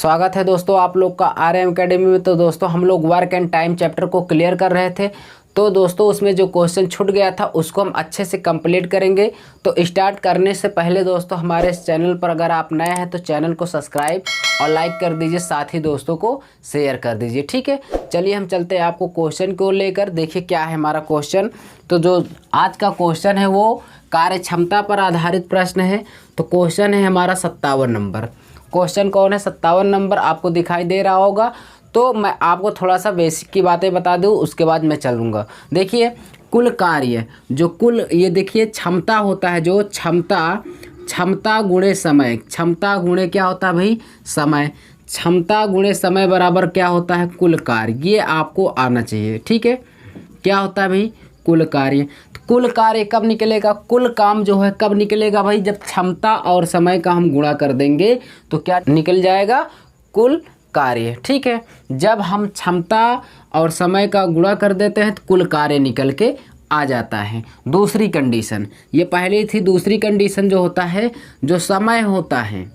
स्वागत है दोस्तों आप लोग का RM एकेडमी में। तो दोस्तों हम लोग वर्क एंड टाइम चैप्टर को क्लियर कर रहे थे। तो दोस्तों उसमें जो क्वेश्चन छूट गया था उसको हम अच्छे से कंप्लीट करेंगे। तो स्टार्ट करने से पहले दोस्तों हमारे इस चैनल पर अगर आप नए हैं तो चैनल को सब्सक्राइब और लाइक कर दीजिए, साथ ही दोस्तों को शेयर कर दीजिए। ठीक है, चलिए हम चलते हैं आपको क्वेश्चन को लेकर। देखिए क्या है हमारा क्वेश्चन। तो जो आज का क्वेश्चन है वो कार्य क्षमता पर आधारित प्रश्न है। तो क्वेश्चन है हमारा 57 नंबर। क्वेश्चन कौन है? 57 नंबर आपको दिखाई दे रहा होगा। तो मैं आपको थोड़ा सा बेसिक की बातें बता दूं, उसके बाद मैं चलूँगा। देखिए कुल कार्य, जो कुल ये देखिए क्षमता होता है, जो क्षमता गुणे समय, क्षमता गुणे क्या होता है भाई? समय। क्षमता गुणे समय बराबर क्या होता है? कुल कार्य। ये आपको आना चाहिए। ठीक है, क्या होता है भाई? कुल कार्य। कुल कार्य कब निकलेगा? कुल काम जो है कब निकलेगा भाई? जब क्षमता और समय का हम गुणा कर देंगे तो क्या निकल जाएगा? कुल कार्य। ठीक है, जब हम क्षमता और समय का गुणा कर देते हैं तो कुल कार्य निकल के आ जाता है। दूसरी कंडीशन, ये पहले थी। दूसरी कंडीशन जो होता है, जो समय होता है,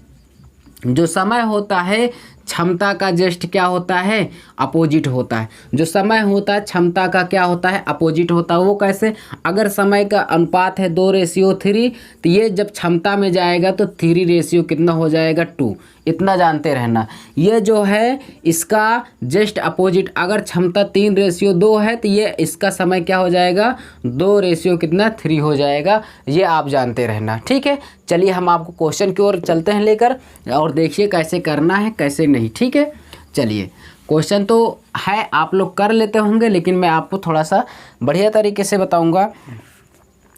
जो समय होता है क्षमता का जस्ट क्या होता है? अपोजिट होता है। जो समय होता है क्षमता का क्या होता है? अपोजिट होता है। वो कैसे? अगर समय का अनुपात है 2:3 तो ये जब क्षमता में जाएगा तो 3 कितना हो जाएगा? 2। इतना जानते रहना। ये जो है इसका जस्ट अपोजिट, अगर क्षमता 3:2 है तो ये इसका समय क्या हो जाएगा? 2:3 हो जाएगा। ये आप जानते रहना। ठीक है, चलिए हम आपको क्वेश्चन की ओर चलते हैं लेकर, और देखिए कैसे करना है कैसे नहीं। ठीक है, चलिए क्वेश्चन तो है, आप लोग कर लेते होंगे, लेकिन मैं आपको थोड़ा सा बढ़िया तरीके से बताऊंगा।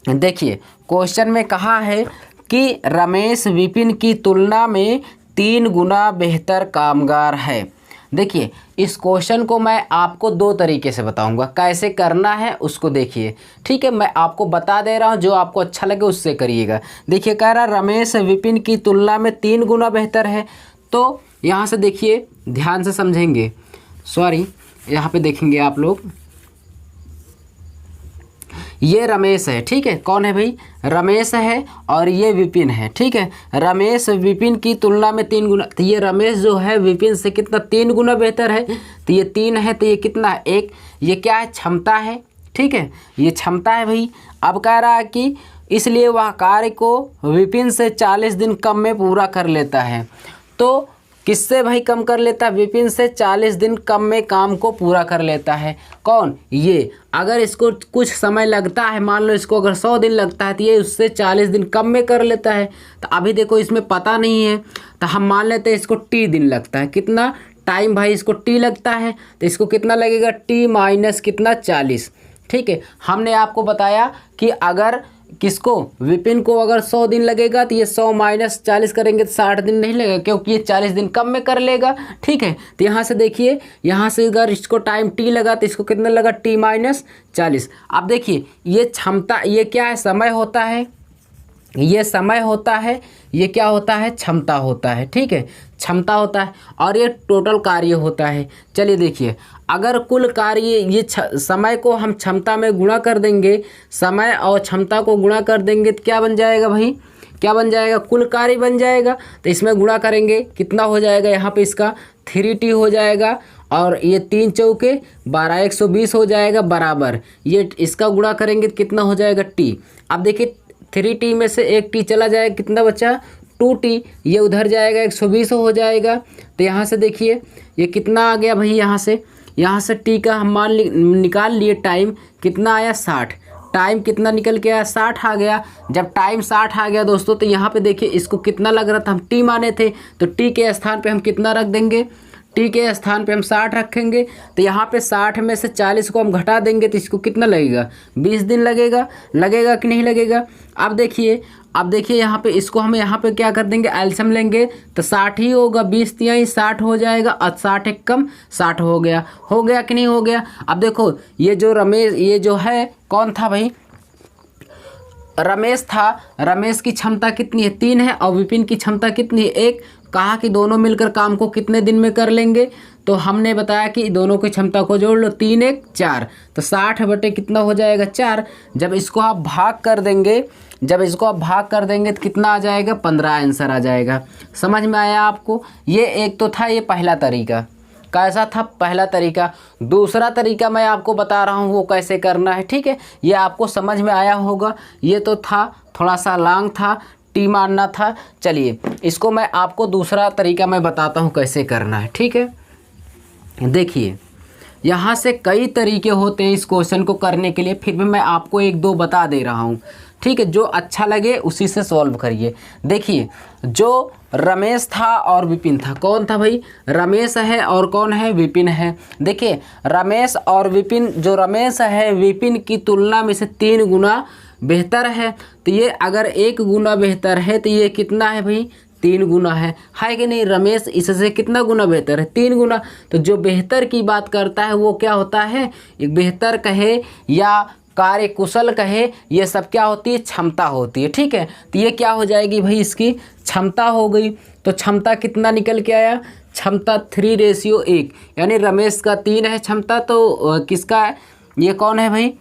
देखिए क्वेश्चन में कहा है कि रमेश विपिन की तुलना में 3 गुना बेहतर कामगार है। देखिए इस क्वेश्चन को मैं आपको 2 तरीके से बताऊंगा, कैसे करना है उसको देखिए। ठीक है, मैं आपको बता दे रहा हूं, जो आपको अच्छा लगे उससे करिएगा। देखिए कह रहा रमेश विपिन की तुलना में 3 गुना बेहतर है। तो यहाँ से देखिए, ध्यान से समझेंगे, सॉरी यहाँ पे देखेंगे आप लोग। ये रमेश है, ठीक है, कौन है भाई? रमेश है, और ये विपिन है। ठीक है, रमेश विपिन की तुलना में 3 गुना, तो ये रमेश जो है विपिन से कितना? 3 गुना बेहतर है। तो ये 3 है तो ये कितना है? 1। ये क्या है? क्षमता है। ठीक है, ये क्षमता है भाई। अब कह रहा है कि इसलिए वह कार्य को विपिन से 40 दिन कम में पूरा कर लेता है। तो किससे भाई कम कर लेता है? विपिन से 40 दिन कम में काम को पूरा कर लेता है। कौन? ये। अगर इसको कुछ समय लगता है, मान लो इसको अगर 100 दिन लगता है तो ये उससे 40 दिन कम में कर लेता है। तो अभी देखो इसमें पता नहीं है, तो हम मान लेते हैं इसको T दिन लगता है। कितना टाइम भाई इसको T लगता है? तो इसको कितना लगेगा? T माइनस कितना? 40। ठीक है, हमने आपको बताया कि अगर किसको? विपिन को अगर 100 दिन लगेगा तो ये 100 माइनस 40 करेंगे तो 60 दिन नहीं लगेगा, क्योंकि ये 40 दिन कम में कर लेगा। ठीक है, तो यहाँ से देखिए, यहाँ से अगर इसको टाइम T लगा तो इसको कितना लगा? T minus 40। अब देखिए ये क्षमता, ये क्या है? समय होता है। ये समय होता है, ये क्या होता है? क्षमता होता है। ठीक है, क्षमता होता है, और ये टोटल कार्य होता है। चलिए देखिए, अगर कुल कार्य, ये समय को हम क्षमता में गुणा कर देंगे, समय और क्षमता को गुणा कर देंगे तो क्या बन जाएगा भाई? क्या बन जाएगा? कुल कार्य बन जाएगा। तो इसमें गुणा करेंगे कितना हो जाएगा? यहाँ पे इसका 3T हो जाएगा, और ये 3 चौके 12, 120 हो जाएगा बराबर। ये इसका गुणा करेंगे तो कितना हो जाएगा? T। अब देखिए 3T में से एक T चला जाएगा, कितना बचा? 2T। ये उधर जाएगा 120 हो जाएगा। तो यहाँ से देखिए ये कितना आ गया भाई? यहाँ से T का हम मान निकाल लिए, टाइम कितना आया? 60। टाइम कितना निकल के आया? 60 आ गया। जब टाइम 60 आ गया दोस्तों, तो यहाँ पे देखिए इसको कितना लग रहा था? हम T माने थे, तो T के स्थान पे हम कितना रख देंगे? T के स्थान पे हम 60 रखेंगे। तो यहाँ पे 60 में से 40 को हम घटा देंगे तो इसको कितना लगेगा? 20 दिन लगेगा। लगेगा कि नहीं लगेगा? अब देखिए यहाँ पे इसको हम यहाँ पे क्या कर देंगे? एल्सियम लेंगे तो 60 ही होगा। 20 तिहाई 60 हो जाएगा, और 60 एक कम 60 हो गया। हो गया कि नहीं हो गया? अब देखो ये जो रमेश, ये जो है कौन था भाई? रमेश था। रमेश की क्षमता कितनी है? 3 है, और विपिन की क्षमता कितनी है? 1। कहा कि दोनों मिलकर काम को कितने दिन में कर लेंगे? तो हमने बताया कि दोनों की क्षमता को जोड़ लो, 3 1 4, तो 60 बटे कितना हो जाएगा? 4। जब इसको आप भाग कर देंगे जब इसको आप भाग कर देंगे तो कितना आ जाएगा, 15 आंसर आ जाएगा। समझ में आया आपको? ये एक तो था ये पहला तरीका। कैसा था पहला तरीका? दूसरा तरीका मैं आपको बता रहा हूँ वो कैसे करना है, ठीक है। ये आपको समझ में आया होगा। ये तो था थोड़ा सा लॉन्ग था, टी मारना था। चलिए इसको मैं आपको दूसरा तरीका मैं बताता हूँ कैसे करना है, ठीक है। देखिए यहाँ से कई तरीके होते हैं इस क्वेश्चन को करने के लिए, फिर भी मैं आपको एक दो बता दे रहा हूँ, ठीक है। जो अच्छा लगे उसी से सॉल्व करिए। देखिए जो रमेश था और विपिन था, कौन था भाई? रमेश है और कौन है? विपिन है। देखिए रमेश और विपिन, जो रमेश है विपिन की तुलना में से 3 गुना बेहतर है। तो ये अगर 1 गुना बेहतर है तो ये कितना है भाई? 3 गुना है कि नहीं? रमेश इससे कितना गुना बेहतर है? 3 गुना। तो जो बेहतर की बात करता है वो क्या होता है? एक बेहतर कहे या कार्य कुशल कहे, ये सब क्या होती है? क्षमता होती है, ठीक है। तो ये क्या हो जाएगी भाई? इसकी क्षमता हो गई। तो क्षमता कितना निकल के आया? क्षमता 3:1, यानी रमेश का 3 है क्षमता, तो किसका है? ये कौन है भाई?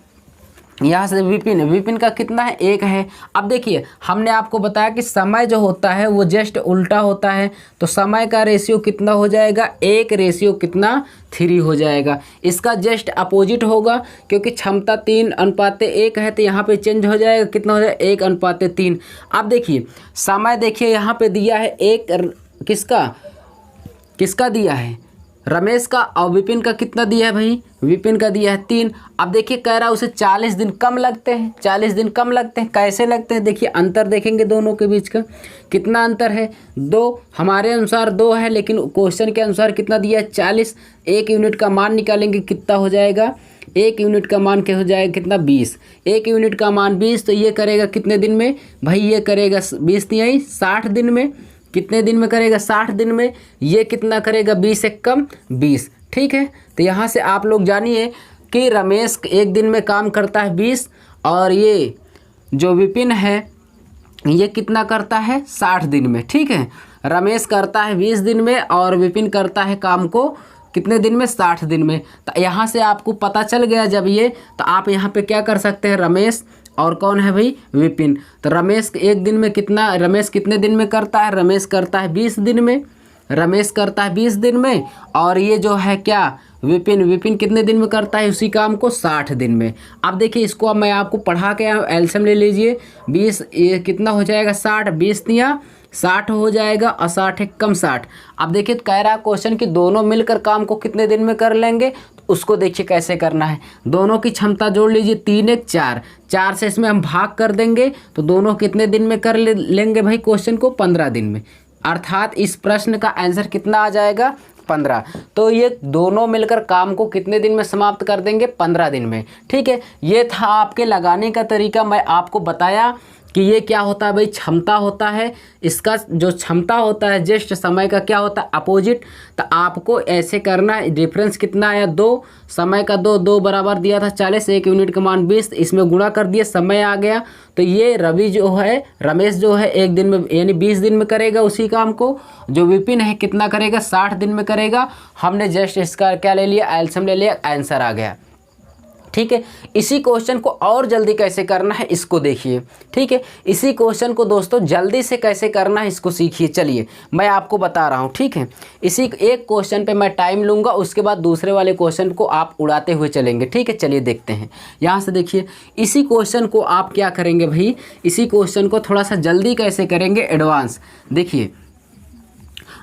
यहाँ से विपिन का कितना है? 1 है। अब देखिए हमने आपको बताया कि समय जो होता है वो जस्ट उल्टा होता है, तो समय का रेशियो कितना हो जाएगा? 1:3 हो जाएगा। इसका जस्ट अपोजिट होगा, क्योंकि क्षमता 3:1 है, तो यहाँ पे चेंज हो जाएगा, कितना हो जाएगा? 1:3। अब देखिए समय, देखिए यहाँ पे दिया है 1, किसका दिया है? रमेश का। और विपिन का कितना दिया है भाई? विपिन का दिया है 3। अब देखिए कह रहा है उसे 40 दिन कम लगते हैं। 40 दिन कम लगते हैं, कैसे लगते हैं? देखिए अंतर देखेंगे दोनों के बीच का, कितना अंतर है? 2। हमारे अनुसार 2 है, लेकिन क्वेश्चन के अनुसार कितना दिया है? 40। 1 यूनिट का मान निकालेंगे, कितना हो जाएगा? 1 यूनिट का मान क्या हो जाएगा? कितना? 20। 1 यूनिट का मान 20, तो ये करेगा कितने दिन में भाई? ये करेगा 20 नहीं 60 दिन में। कितने दिन में करेगा? 60 दिन में। ये कितना करेगा? 20 से कम 20, ठीक है। तो यहाँ से आप लोग जानिए कि रमेश 1 दिन में काम करता है 20, और ये जो विपिन है ये कितना करता है? 60 दिन में, ठीक है। रमेश करता है 20 दिन में और विपिन करता है काम को कितने दिन में? 60 दिन में। तो यहाँ से आपको पता चल गया जब ये, तो आप यहाँ पे क्या कर सकते हैं? रमेश और कौन है भाई? विपिन। तो रमेश 1 दिन में कितना, रमेश कितने दिन में करता है? रमेश करता है 20 दिन में। रमेश करता है 20 दिन में, और ये जो है क्या? विपिन कितने दिन में करता है उसी काम को? 60 दिन में। अब देखिए इसको अब मैं आपको पढ़ा के एलसीएम ले लीजिए। 20 ये कितना हो जाएगा? 60। 20 दिया 60 हो जाएगा, और 60 है कम 60। अब देखिए कह रहा है क्वेश्चन कि दोनों मिलकर काम को कितने दिन में कर लेंगे, तो उसको देखिए कैसे करना है। दोनों की क्षमता जोड़ लीजिए, 3 1 4, 4 से इसमें हम भाग कर देंगे, तो दोनों कितने दिन में कर लेंगे भाई? क्वेश्चन को 15 दिन में। अर्थात इस प्रश्न का आंसर कितना आ जाएगा? 15। तो ये दोनों मिलकर काम को कितने दिन में समाप्त कर देंगे? 15 दिन में, ठीक है। ये था आपके लगाने का तरीका। मैं आपको बताया कि ये क्या होता है भाई? क्षमता होता है। इसका जो क्षमता होता है जस्ट समय का क्या होता है? अपोजिट। तो आपको ऐसे करना है। डिफरेंस कितना आया? 2। समय का 2 बराबर दिया था 40। 1 यूनिट का मान 20, इसमें गुणा कर दिया, समय आ गया। तो ये रमेश जो है 1 दिन में यानी 20 दिन में करेगा उसी काम को। जो विपिन है कितना करेगा? 60 दिन में करेगा। हमने जस्ट इसका क्या ले लिया? एलसीएम ले लिया, आंसर आ गया, ठीक है। इसी क्वेश्चन को और जल्दी कैसे करना है इसको देखिए, ठीक है। इसी क्वेश्चन को दोस्तों जल्दी से कैसे करना है इसको सीखिए। चलिए मैं आपको बता रहा हूँ, ठीक है। इसी एक क्वेश्चन पे मैं टाइम लूँगा, उसके बाद दूसरे वाले क्वेश्चन को आप उड़ाते हुए चलेंगे, ठीक है। चलिए देखते हैं। यहाँ से देखिए इसी क्वेश्चन को आप क्या करेंगे भाई? इसी क्वेश्चन को थोड़ा सा जल्दी कैसे करेंगे, एडवांस। देखिए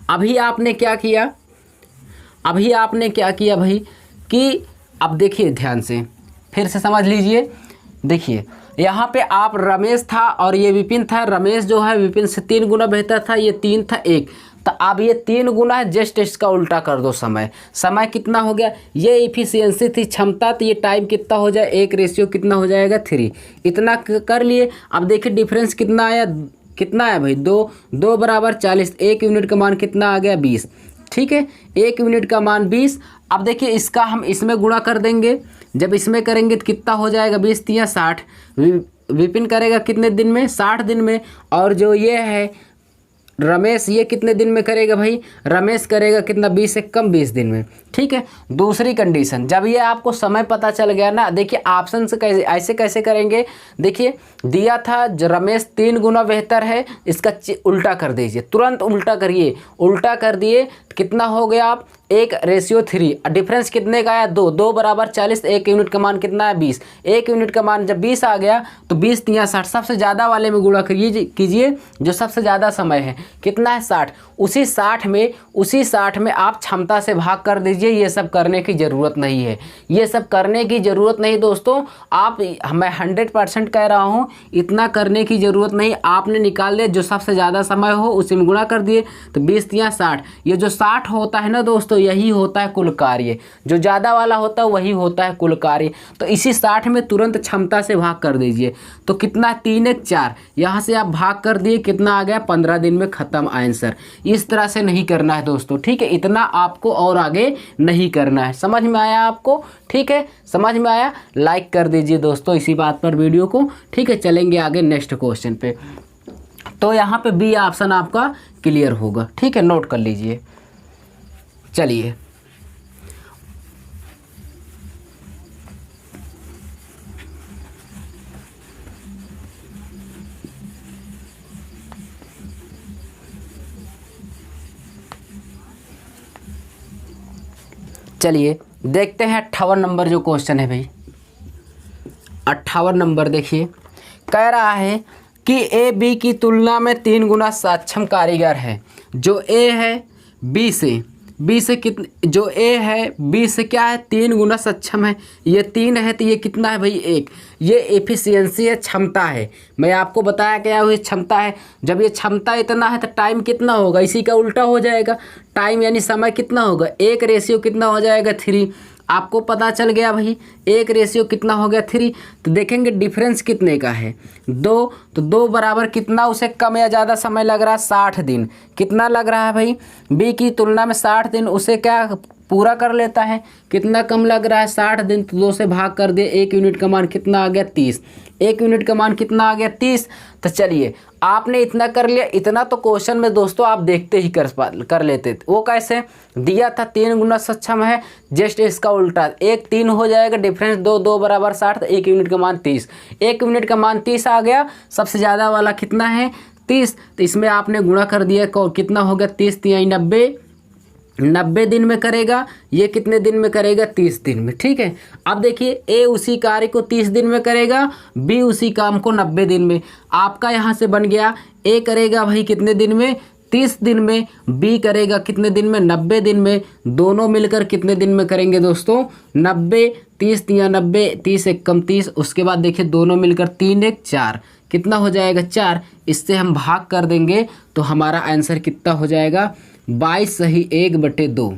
अभी आपने क्या किया भाई कि अब देखिए ध्यान से फिर से समझ लीजिए। देखिए यहाँ पे आप रमेश था और ये विपिन था। रमेश जो है विपिन से 3 गुना बेहतर था, ये 3 था 1। तो अब ये 3 गुना है, जस्ट इसका उल्टा कर दो। समय कितना हो गया? ये इफिशियंसी थी, क्षमता, तो ये टाइम कितना हो जाए? 1 कितना हो जाएगा? 3। इतना कर लिए। अब देखिए डिफरेंस कितना आया? कितना है भाई? 2 बराबर 40। 1 यूनिट का मान कितना आ गया? 20, ठीक है। 1 यूनिट का मान 20। अब देखिए इसका हम इसमें गुणा कर देंगे। जब इसमें करेंगे तो कितना हो जाएगा? 20 3 60। विपिन करेगा कितने दिन में? 60 दिन में। और जो ये है रमेश ये कितने दिन में करेगा भाई? रमेश करेगा कितना? 20 से कम 20 दिन में। ठीक है। दूसरी कंडीशन, जब ये आपको समय पता चल गया ना, देखिए ऑप्शन से कैसे ऐसे कैसे करेंगे, देखिए दिया था रमेश 3 गुना बेहतर है, इसका उल्टा कर दीजिए, तुरंत उल्टा करिए, उल्टा कर दिए कितना हो गया आप 1:3। डिफरेंस कितने का आया? 2 2 बराबर 40। 1 यूनिट का मान कितना है? 20। 1 यूनिट का मान जब 20 आ गया तो 20 तिया 60, सबसे ज़्यादा वाले में गुणा कीजिए जो सबसे ज़्यादा समय है, कितना है? 60। उसी 60 में आप क्षमता से भाग कर दीजिए। ये सब करने की ज़रूरत नहीं है, ये सब करने की ज़रूरत नहीं दोस्तों। आप मैं 100% कह रहा हूँ, इतना करने की ज़रूरत नहीं। आपने निकाल लिया जो सबसे ज़्यादा समय हो उसी में गुणा कर दिए तो 20 तिया 60। ये जो 60 होता है ना दोस्तों, यही होता है कुल कार्य। जो ज़्यादा वाला होता है वही होता है कुल कार्य। तो इसी 60 में तुरंत क्षमता से भाग कर दीजिए तो कितना? 3 1 4। यहाँ से आप भाग कर दिए, कितना आ गया? 15 दिन में ख़त्म आंसर। इस तरह से नहीं करना है दोस्तों। ठीक है, इतना आपको और आगे नहीं करना है। समझ में आया आपको? ठीक है, समझ में आया? लाइक कर दीजिए दोस्तों इसी बात पर वीडियो को। ठीक है, चलेंगे आगे नेक्स्ट क्वेश्चन पे। तो यहाँ पे बी ऑप्शन आपका क्लियर होगा। ठीक है, नोट कर लीजिए। चलिए चलिए देखते हैं 58 नंबर जो क्वेश्चन है भाई। 58 नंबर देखिए, कह रहा है कि ए बी की तुलना में 3 गुना सक्षम कारीगर है। जो ए है बी से कितने, जो ए है बी से क्या है? 3 गुना सक्षम है। ये 3 है तो ये कितना है भाई? 1। ये एफिशिएंसी है, क्षमता है। मैं आपको बताया क्या हुई क्षमता है। जब ये क्षमता इतना है तो टाइम कितना होगा? इसी का उल्टा हो जाएगा। टाइम यानी समय कितना होगा? 1 रेशियो कितना हो जाएगा? 3। आपको पता चल गया भाई 1 रेशियो कितना हो गया? 3। तो देखेंगे डिफरेंस कितने का है? 2। तो 2 बराबर कितना उसे कम या ज़्यादा समय लग रहा है? 60 दिन। कितना लग रहा है भाई? बी की तुलना में 60 दिन उसे क्या पूरा कर लेता है। कितना कम लग रहा है? 60 दिन। तो 2 से भाग कर दिए, 1 यूनिट का मान कितना आ गया? 30। 1 यूनिट का मान कितना आ गया? 30। तो चलिए आपने इतना कर लिया। इतना तो क्वेश्चन में दोस्तों आप देखते ही कर लेते थे। वो कैसे दिया था? 3 गुना सक्षम है, जस्ट इसका उल्टा 1 3 हो जाएगा। डिफरेंस 2 2 बराबर 60। तो 1 यूनिट का मान 30। 1 यूनिट का मान 30 आ गया। सबसे ज़्यादा वाला कितना है? 30। तो इसमें आपने गुणा कर दिया, कितना हो गया? 30 तिया 90। 90 दिन में करेगा। ये कितने दिन में करेगा? 30 दिन में। ठीक है, अब देखिए ए उसी कार्य को 30 दिन में करेगा, बी उसी काम को 90 दिन में। आपका यहाँ से बन गया ए करेगा भाई कितने दिन में? 30 दिन में। बी करेगा कितने दिन में? 90 दिन में। दोनों मिलकर कितने दिन में करेंगे दोस्तों? 90। 30 तिया 90, 30 1 कम 30। उसके बाद देखिए दोनों मिलकर 3 1 4। कितना हो जाएगा? 4। इससे हम भाग कर देंगे तो हमारा आंसर कितना हो जाएगा? 22 सही 1/2।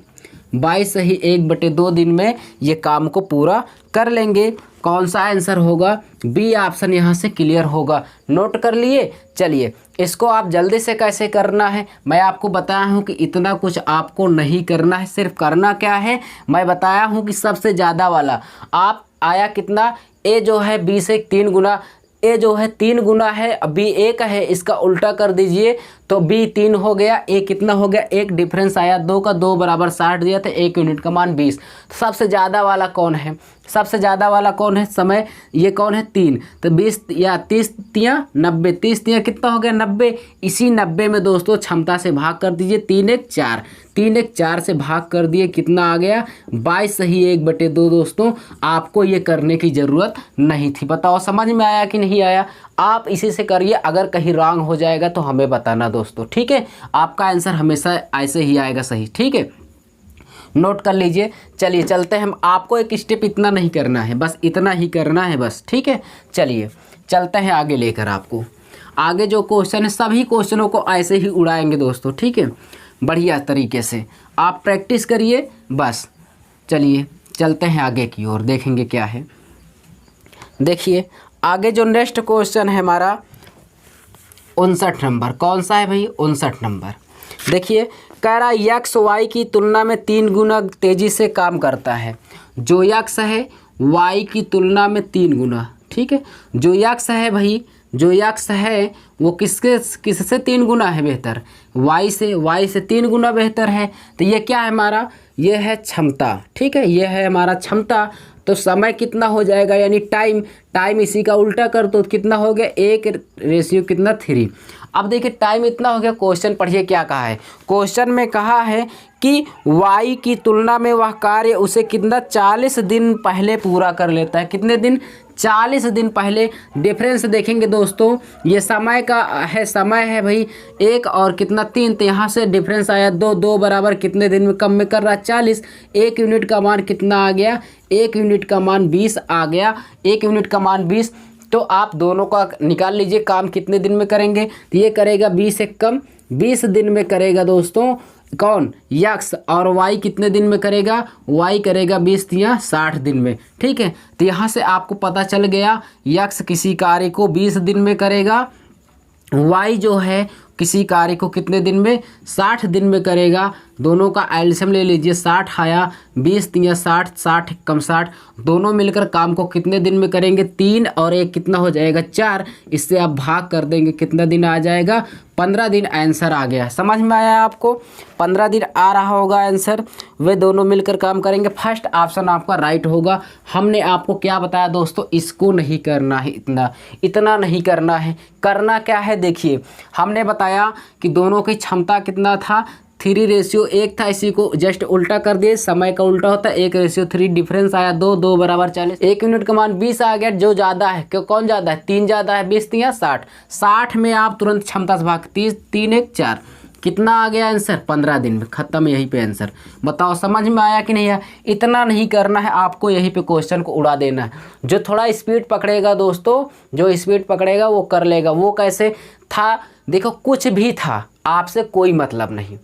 22 सही 1/2 दिन में ये काम को पूरा कर लेंगे। कौन सा आंसर होगा? बी ऑप्शन यहाँ से क्लियर होगा। नोट कर लिए? चलिए इसको आप जल्दी से कैसे करना है मैं आपको बताया हूँ कि इतना कुछ आपको नहीं करना है। सिर्फ करना क्या है मैं बताया हूँ कि सबसे ज़्यादा वाला आप आया कितना? ए जो है बी से 3 गुना, ए जो है 3 गुना है, बी 1 है, इसका उल्टा कर दीजिए तो बी 3 हो गया। ए कितना हो गया? 1। डिफरेंस आया 2 का, 2 बराबर 60 दिया था। 1 यूनिट का मान 20। सबसे ज़्यादा वाला कौन है? सबसे ज़्यादा वाला कौन है? समय ये कौन है? 3। तो 20 या 30 तिया 90। 30 तिया कितना हो गया? 90। इसी 90 में दोस्तों क्षमता से भाग कर दीजिए। 3 1 4। 3 1 4 से भाग कर दिए, कितना आ गया? 22 सही 1/2 दोस्तों। आपको ये करने की ज़रूरत नहीं थी। बताओ समझ में आया कि नहीं आया? आप इसी से करिए। अगर कहीं रॉन्ग हो जाएगा तो हमें बताना दोस्तों। ठीक है, आपका आंसर हमेशा ऐसे ही आएगा सही। ठीक है, नोट कर लीजिए। चलिए चलते हैं। हम आपको एक स्टेप इतना नहीं करना है, बस इतना ही करना है बस। ठीक है, चलिए चलते हैं आगे लेकर आपको। आगे जो क्वेश्चन है सभी क्वेश्चनों को ऐसे ही उड़ाएंगे दोस्तों। ठीक है, बढ़िया तरीके से आप प्रैक्टिस करिए बस। चलिए चलते हैं आगे की ओर, देखेंगे क्या है। देखिए आगे जो नेक्स्ट क्वेश्चन है हमारा 59 नंबर। कौन सा है भाई? 59 नंबर। देखिए कह रहा यक्स वाई की तुलना में 3 गुना तेज़ी से काम करता है। जो यक्स है वाई की तुलना में 3 गुना। ठीक है, जो यक्स है भाई जो यक्स है वो किससे 3 गुना है बेहतर, y से 3 गुना बेहतर है। तो ये क्या है हमारा, ये है क्षमता, ठीक है, ये है हमारा क्षमता। तो समय कितना हो जाएगा, यानी टाइम इसी का उल्टा कर दो, कितना हो गया 1:3। अब देखिए टाइम इतना हो गया। क्वेश्चन पढ़िए क्या कहा है। क्वेश्चन में कहा है कि y की तुलना में वह कार्य उसे कितना 40 दिन पहले पूरा कर लेता है। कितने दिन, 40 दिन पहले। डिफरेंस देखेंगे दोस्तों, ये समय का है, समय है भाई 1 और कितना 3, तो यहाँ से डिफरेंस आया 2 बराबर कितने दिन में कम में कर रहा है 40। 1 यूनिट का मान कितना आ गया, 1 यूनिट का मान 20 आ गया, 1 यूनिट का मान 20। तो आप दोनों का निकाल लीजिए काम कितने दिन में करेंगे। तो ये करेगा 20 से कम, 20 दिन में करेगा दोस्तों कौन, यक्स। और वाई कितने दिन में करेगा, वाई करेगा 20 या 60 दिन में, ठीक है। तो यहाँ से आपको पता चल गया यक्स किसी कार्य को 20 दिन में करेगा, वाई जो है किसी कार्य को कितने दिन में, 60 दिन में करेगा। दोनों का एलसीएम ले लीजिए, 60 आया, 20 या 60, 60 कम 60, दोनों मिलकर काम को कितने दिन में करेंगे, 3 और 1 कितना हो जाएगा 4। इससे आप भाग कर देंगे, कितना दिन आ जाएगा, 15 दिन आंसर आ गया। समझ में आया आपको, 15 दिन आ रहा होगा आंसर। वे दोनों मिलकर काम करेंगे, फर्स्ट ऑप्शन आपका राइट होगा। हमने आपको क्या बताया दोस्तों, इसको नहीं करना है, इतना नहीं करना है। करना क्या है देखिए, हमने बताया कि दोनों की क्षमता कितना था, 3:1 था, इसी को जस्ट उल्टा कर दिए, समय का उल्टा होता है 1:3, डिफरेंस आया 2 बराबर 40। 1 यूनिट का मान 20 आ गया, जो ज़्यादा है, क्यों कौन ज़्यादा है, 3 ज़्यादा है, 20 या 60। 60 में आप तुरंत क्षमता से भाग, 3 1 4, कितना आ गया आंसर, 15 दिन में खत्म। यहीं पे आंसर बताओ, समझ में आया कि नहीं आया। इतना नहीं करना है आपको, यहीं पे क्वेश्चन को उड़ा देना है। जो थोड़ा स्पीड पकड़ेगा दोस्तों, जो स्पीड पकड़ेगा वो कर लेगा। वो कैसे था देखो, कुछ भी था, आपसे कोई मतलब नहीं।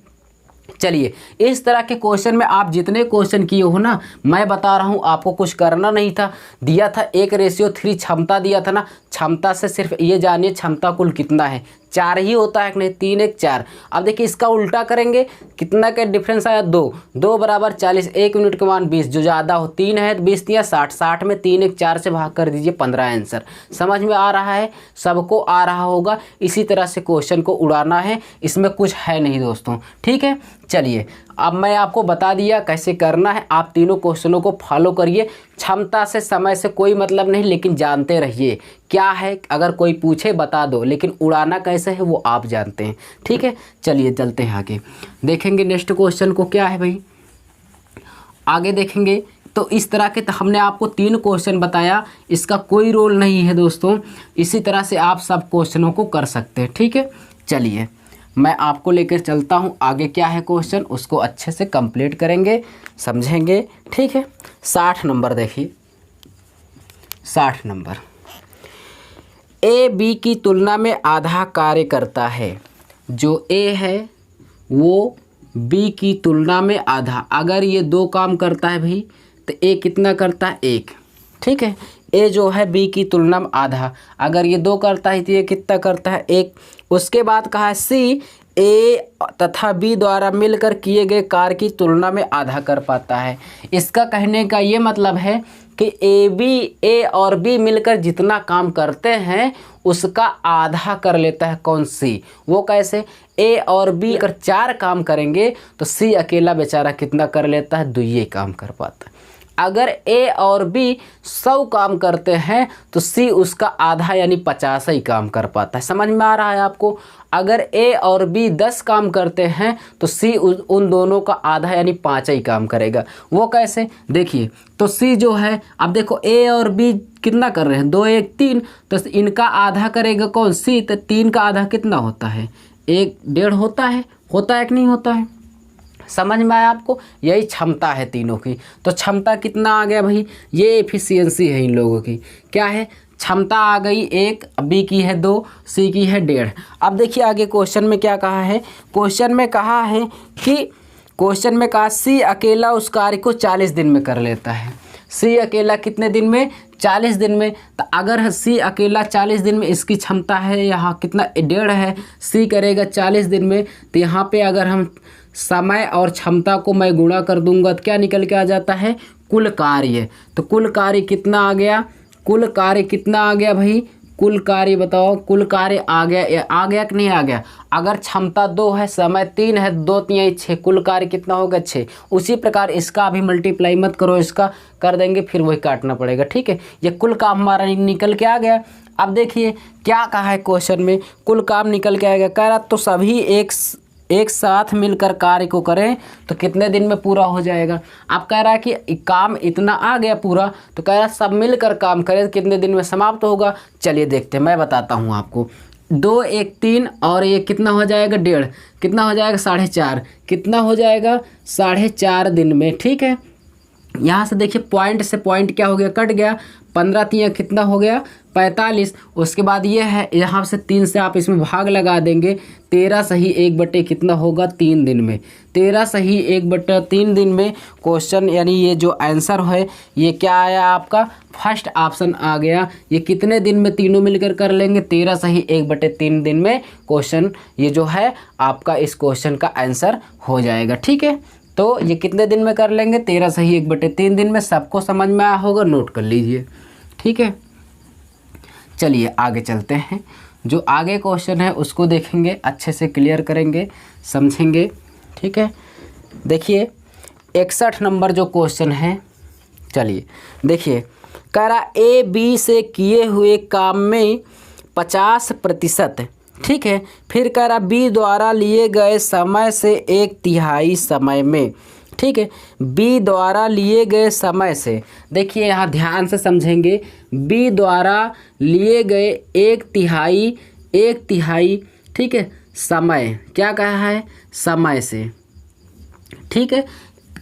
चलिए, इस तरह के क्वेश्चन में आप जितने क्वेश्चन किए हो ना, मैं बता रहा हूँ आपको कुछ करना नहीं था। दिया था 1:3 क्षमता दिया था ना, क्षमता से सिर्फ ये जानिए क्षमता कुल कितना है, 4 ही होता है कि नहीं, 3 1 4। अब देखिए इसका उल्टा करेंगे, कितना का डिफरेंस आया 2 बराबर 40। 1 यूनिट का मान 20, जो ज़्यादा हो 3 है, 20 या 60, 60 में 3 1 4 से भाग कर दीजिए, 15 आंसर। समझ में आ रहा है, सबको आ रहा होगा। इसी तरह से क्वेश्चन को उड़ाना है, इसमें कुछ है नहीं दोस्तों, ठीक है। चलिए, अब मैं आपको बता दिया कैसे करना है, आप तीनों क्वेश्चनों को फॉलो करिए। क्षमता से समय से कोई मतलब नहीं, लेकिन जानते रहिए क्या है। अगर कोई पूछे बता दो, लेकिन उड़ाना कैसे है वो आप जानते हैं, ठीक है। चलिए चलते हैं आगे, देखेंगे नेक्स्ट क्वेश्चन को क्या है भाई, आगे देखेंगे। तो इस तरह के हमने आपको 3 क्वेश्चन बताया, इसका कोई रोल नहीं है दोस्तों। इसी तरह से आप सब क्वेश्चनों को कर सकते हैं, ठीक है। चलिए मैं आपको लेकर चलता हूँ आगे, क्या है क्वेश्चन, उसको अच्छे से कंप्लीट करेंगे, समझेंगे, ठीक है। 60 नंबर देखिए, 60 नंबर, ए बी की तुलना में आधा कार्य करता है। जो ए है वो बी की तुलना में आधा, अगर ये 2 काम करता है भाई, तो ए कितना करता है, 1, ठीक है। ए जो है बी की तुलना में आधा, अगर ये 2 करता है तो ये कितना करता है, 1। उसके बाद कहा है सी ए तथा बी द्वारा मिलकर किए गए कार्य की तुलना में आधा कर पाता है। इसका कहने का ये मतलब है कि ए और बी मिलकर जितना काम करते हैं उसका आधा कर लेता है कौन, सी। वो कैसे, ए और बी अगर 4 काम करेंगे तो सी अकेला बेचारा कितना कर लेता है, 2 काम कर पाता है। अगर ए और बी 100 काम करते हैं तो सी उसका आधा यानी 50 ही काम कर पाता है। समझ में आ रहा है आपको। अगर ए और बी 10 काम करते हैं तो सी उन दोनों का आधा यानी 5 ही काम करेगा। वो कैसे देखिए, तो सी जो है, अब देखो ए और बी कितना कर रहे हैं, 2 1 3, तो इनका आधा करेगा कौन, सी। तो 3 का आधा कितना होता है, 1 1.5 होता है कि नहीं होता है। समझ में आया आपको, यही क्षमता है तीनों की। तो क्षमता कितना आ गया भाई, ये एफिशिएंसी है इन लोगों की, क्या है, क्षमता आ गई 1, बी की है 2, सी की है 1.5। अब देखिए आगे क्वेश्चन में क्या कहा है, क्वेश्चन में कहा सी अकेला उस कार्य को 40 दिन में कर लेता है। सी अकेला कितने दिन में, 40 दिन में। तो अगर सी अकेला 40 दिन में, इसकी क्षमता है यहाँ कितना, 1.5 है, सी करेगा 40 दिन में। तो यहाँ पे अगर हम समय और क्षमता को मैं गुणा कर दूंगा तो क्या निकल के आ जाता है, कुल कार्य। तो कुल कार्य कितना आ गया, कुल कार्य कितना आ गया भाई, कुल कार्य बताओ, कुल कार्य आ गया कि नहीं आ गया। अगर क्षमता 2 है, समय 3 है, 2 3 6, कुल कार्य कितना होगा 6। उसी प्रकार इसका भी मल्टीप्लाई मत करो, इसका कर देंगे फिर वही काटना पड़ेगा, ठीक है। ये कुल काम हमारा निकल के आ गया। अब देखिए क्या कहा है क्वेश्चन में, कुल काम निकल के आएगा। कह रहा तो सभी एक साथ मिलकर कार्य को करें तो कितने दिन में पूरा हो जाएगा। आप कह रहा है कि काम इतना आ गया पूरा, तो कह रहा सब मिलकर काम करें तो कितने दिन में समाप्त होगा। चलिए देखते हैं, मैं बताता हूँ आपको। 2 1 3 और ये कितना हो जाएगा 1.5, कितना हो जाएगा 4.5, कितना हो जाएगा 4.5 दिन में, ठीक है। यहाँ से देखिए पॉइंट से पॉइंट क्या हो गया, कट गया। 15 3 कितना हो गया 45। उसके बाद ये है, यहाँ से 3 से आप इसमें भाग लगा देंगे। 13 सही 1/, कितना होगा 3 दिन में। 13 सही 1/3 दिन में क्वेश्चन, यानी ये जो आंसर है ये क्या आया आपका, फर्स्ट ऑप्शन आ गया। ये कितने दिन में तीनों मिलकर कर लेंगे, 13 सही 1/3 दिन में क्वेश्चन ये जो है आपका इस क्वेश्चन का आंसर हो जाएगा, ठीक है। तो ये कितने दिन में कर लेंगे, 13 सही 1/3 दिन में। सबको समझ में आया होगा, नोट कर लीजिए, ठीक है। चलिए आगे चलते हैं, जो आगे क्वेश्चन है उसको देखेंगे, अच्छे से क्लियर करेंगे, समझेंगे, ठीक है। देखिए 61 नंबर जो क्वेश्चन है, चलिए देखिए। कह रहा ए बी से किए हुए काम में 50%, ठीक है। फिर कह रहा बी द्वारा लिए गए समय से 1/3 समय में, ठीक है। बी द्वारा लिए गए समय से, देखिए यहाँ ध्यान से समझेंगे। बी द्वारा लिए गए 1/3, ठीक है, समय, क्या कहा है, समय से, ठीक है।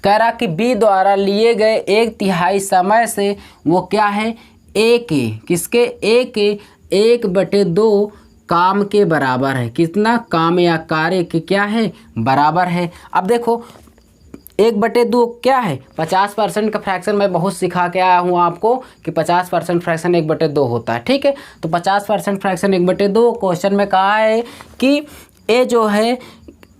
कह रहा कि बी द्वारा लिए गए 1/3 समय से वो क्या है, ए के, किसके, ए के 1/2 काम के बराबर है। कितना, काम या कार्य के क्या है, बराबर है। अब देखो 1/2 क्या है, 50% का फ्रैक्शन मैं बहुत सिखा के आया हूँ आपको कि 50% फ्रैक्शन 1/2 होता है, ठीक है। तो 50% फ्रैक्शन 1/2 क्वेश्चन में कहा है कि ए जो है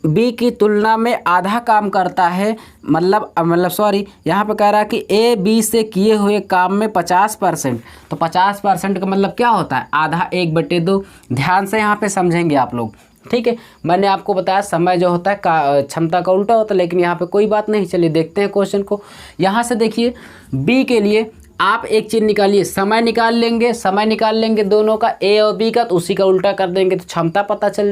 बी की तुलना में आधा काम करता है, मतलब सॉरी, यहाँ पे कह रहा है कि ए बी से किए हुए काम में 50%, तो 50% का मतलब क्या होता है, आधा 1/2। ध्यान से यहाँ पे समझेंगे आप लोग, ठीक है। मैंने आपको बताया समय जो होता है क्षमता का उल्टा होता है, लेकिन यहाँ पे कोई बात नहीं। चलिए देखते हैं क्वेश्चन को। यहाँ से देखिए बी के लिए आप एक चीज़ निकालिए, समय निकाल लेंगे, समय निकाल लेंगे दोनों का, ए और बी का, तो उसी का उल्टा कर देंगे तो क्षमता पता चल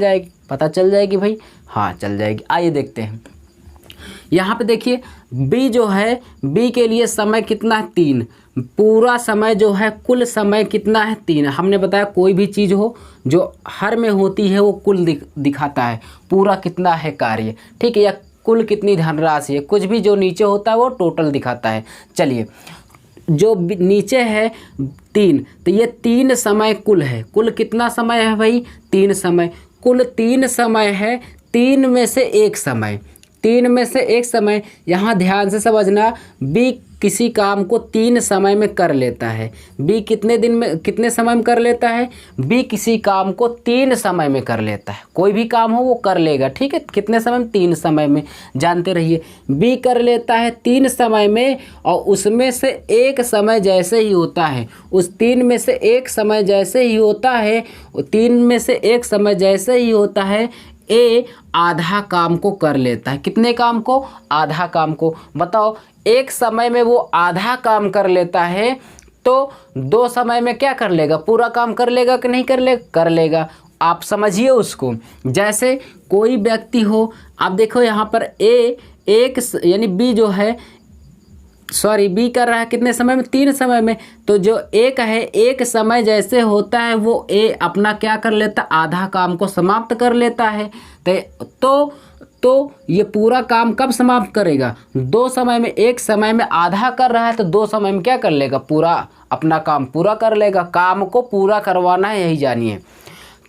जाएगी भाई, हाँ चल जाएगी। आइए देखते हैं। यहाँ पे देखिए बी जो है, बी के लिए समय कितना है 3, पूरा समय जो है, कुल समय कितना है 3। हमने बताया कोई भी चीज़ हो जो हर में होती है वो कुल दिखाता है, पूरा कितना है कार्य, ठीक है, या कुल कितनी धनराशि है, कुछ भी जो नीचे होता है वो टोटल दिखाता है। चलिए जो नीचे है 3, तो ये 3 समय कुल है, कुल कितना समय है भाई, 3 समय, कुल 3 समय है, 3 में से 1 समय, 3 में से 1 समय। यहाँ ध्यान से समझना, बी किसी काम को 3 समय में कर लेता है। बी कितने समय में कर लेता है, बी किसी काम को 3 समय में कर लेता है। कोई भी काम हो वो कर लेगा, ठीक है, कितने समय में, 3 समय में। जानते रहिए बी कर लेता है 3 समय में, और उसमें से 1 समय जैसे ही होता है, उस 3 में से 1 समय जैसे ही होता है, 3 में से 1 समय जैसे ही होता है, ए आधा काम को कर लेता है। कितने काम को, आधा काम को। बताओ 1 समय में वो आधा काम कर लेता है, तो 2 समय में क्या कर लेगा, पूरा काम कर लेगा कि नहीं कर लेगा, कर लेगा। आप समझिए उसको, जैसे कोई व्यक्ति हो, आप देखो यहाँ पर यानी बी जो है, सॉरी बी कर रहा है कितने समय में, 3 समय में, तो जो एक है, 1 समय जैसे होता है वो ए अपना क्या कर लेता, आधा काम को समाप्त कर लेता है। तो ये पूरा काम कब समाप्त करेगा, 2 समय में। 1 समय में आधा कर रहा है तो 2 समय में क्या कर लेगा, पूरा अपना काम पूरा कर लेगा। काम को पूरा करवाना है, यही जानिए,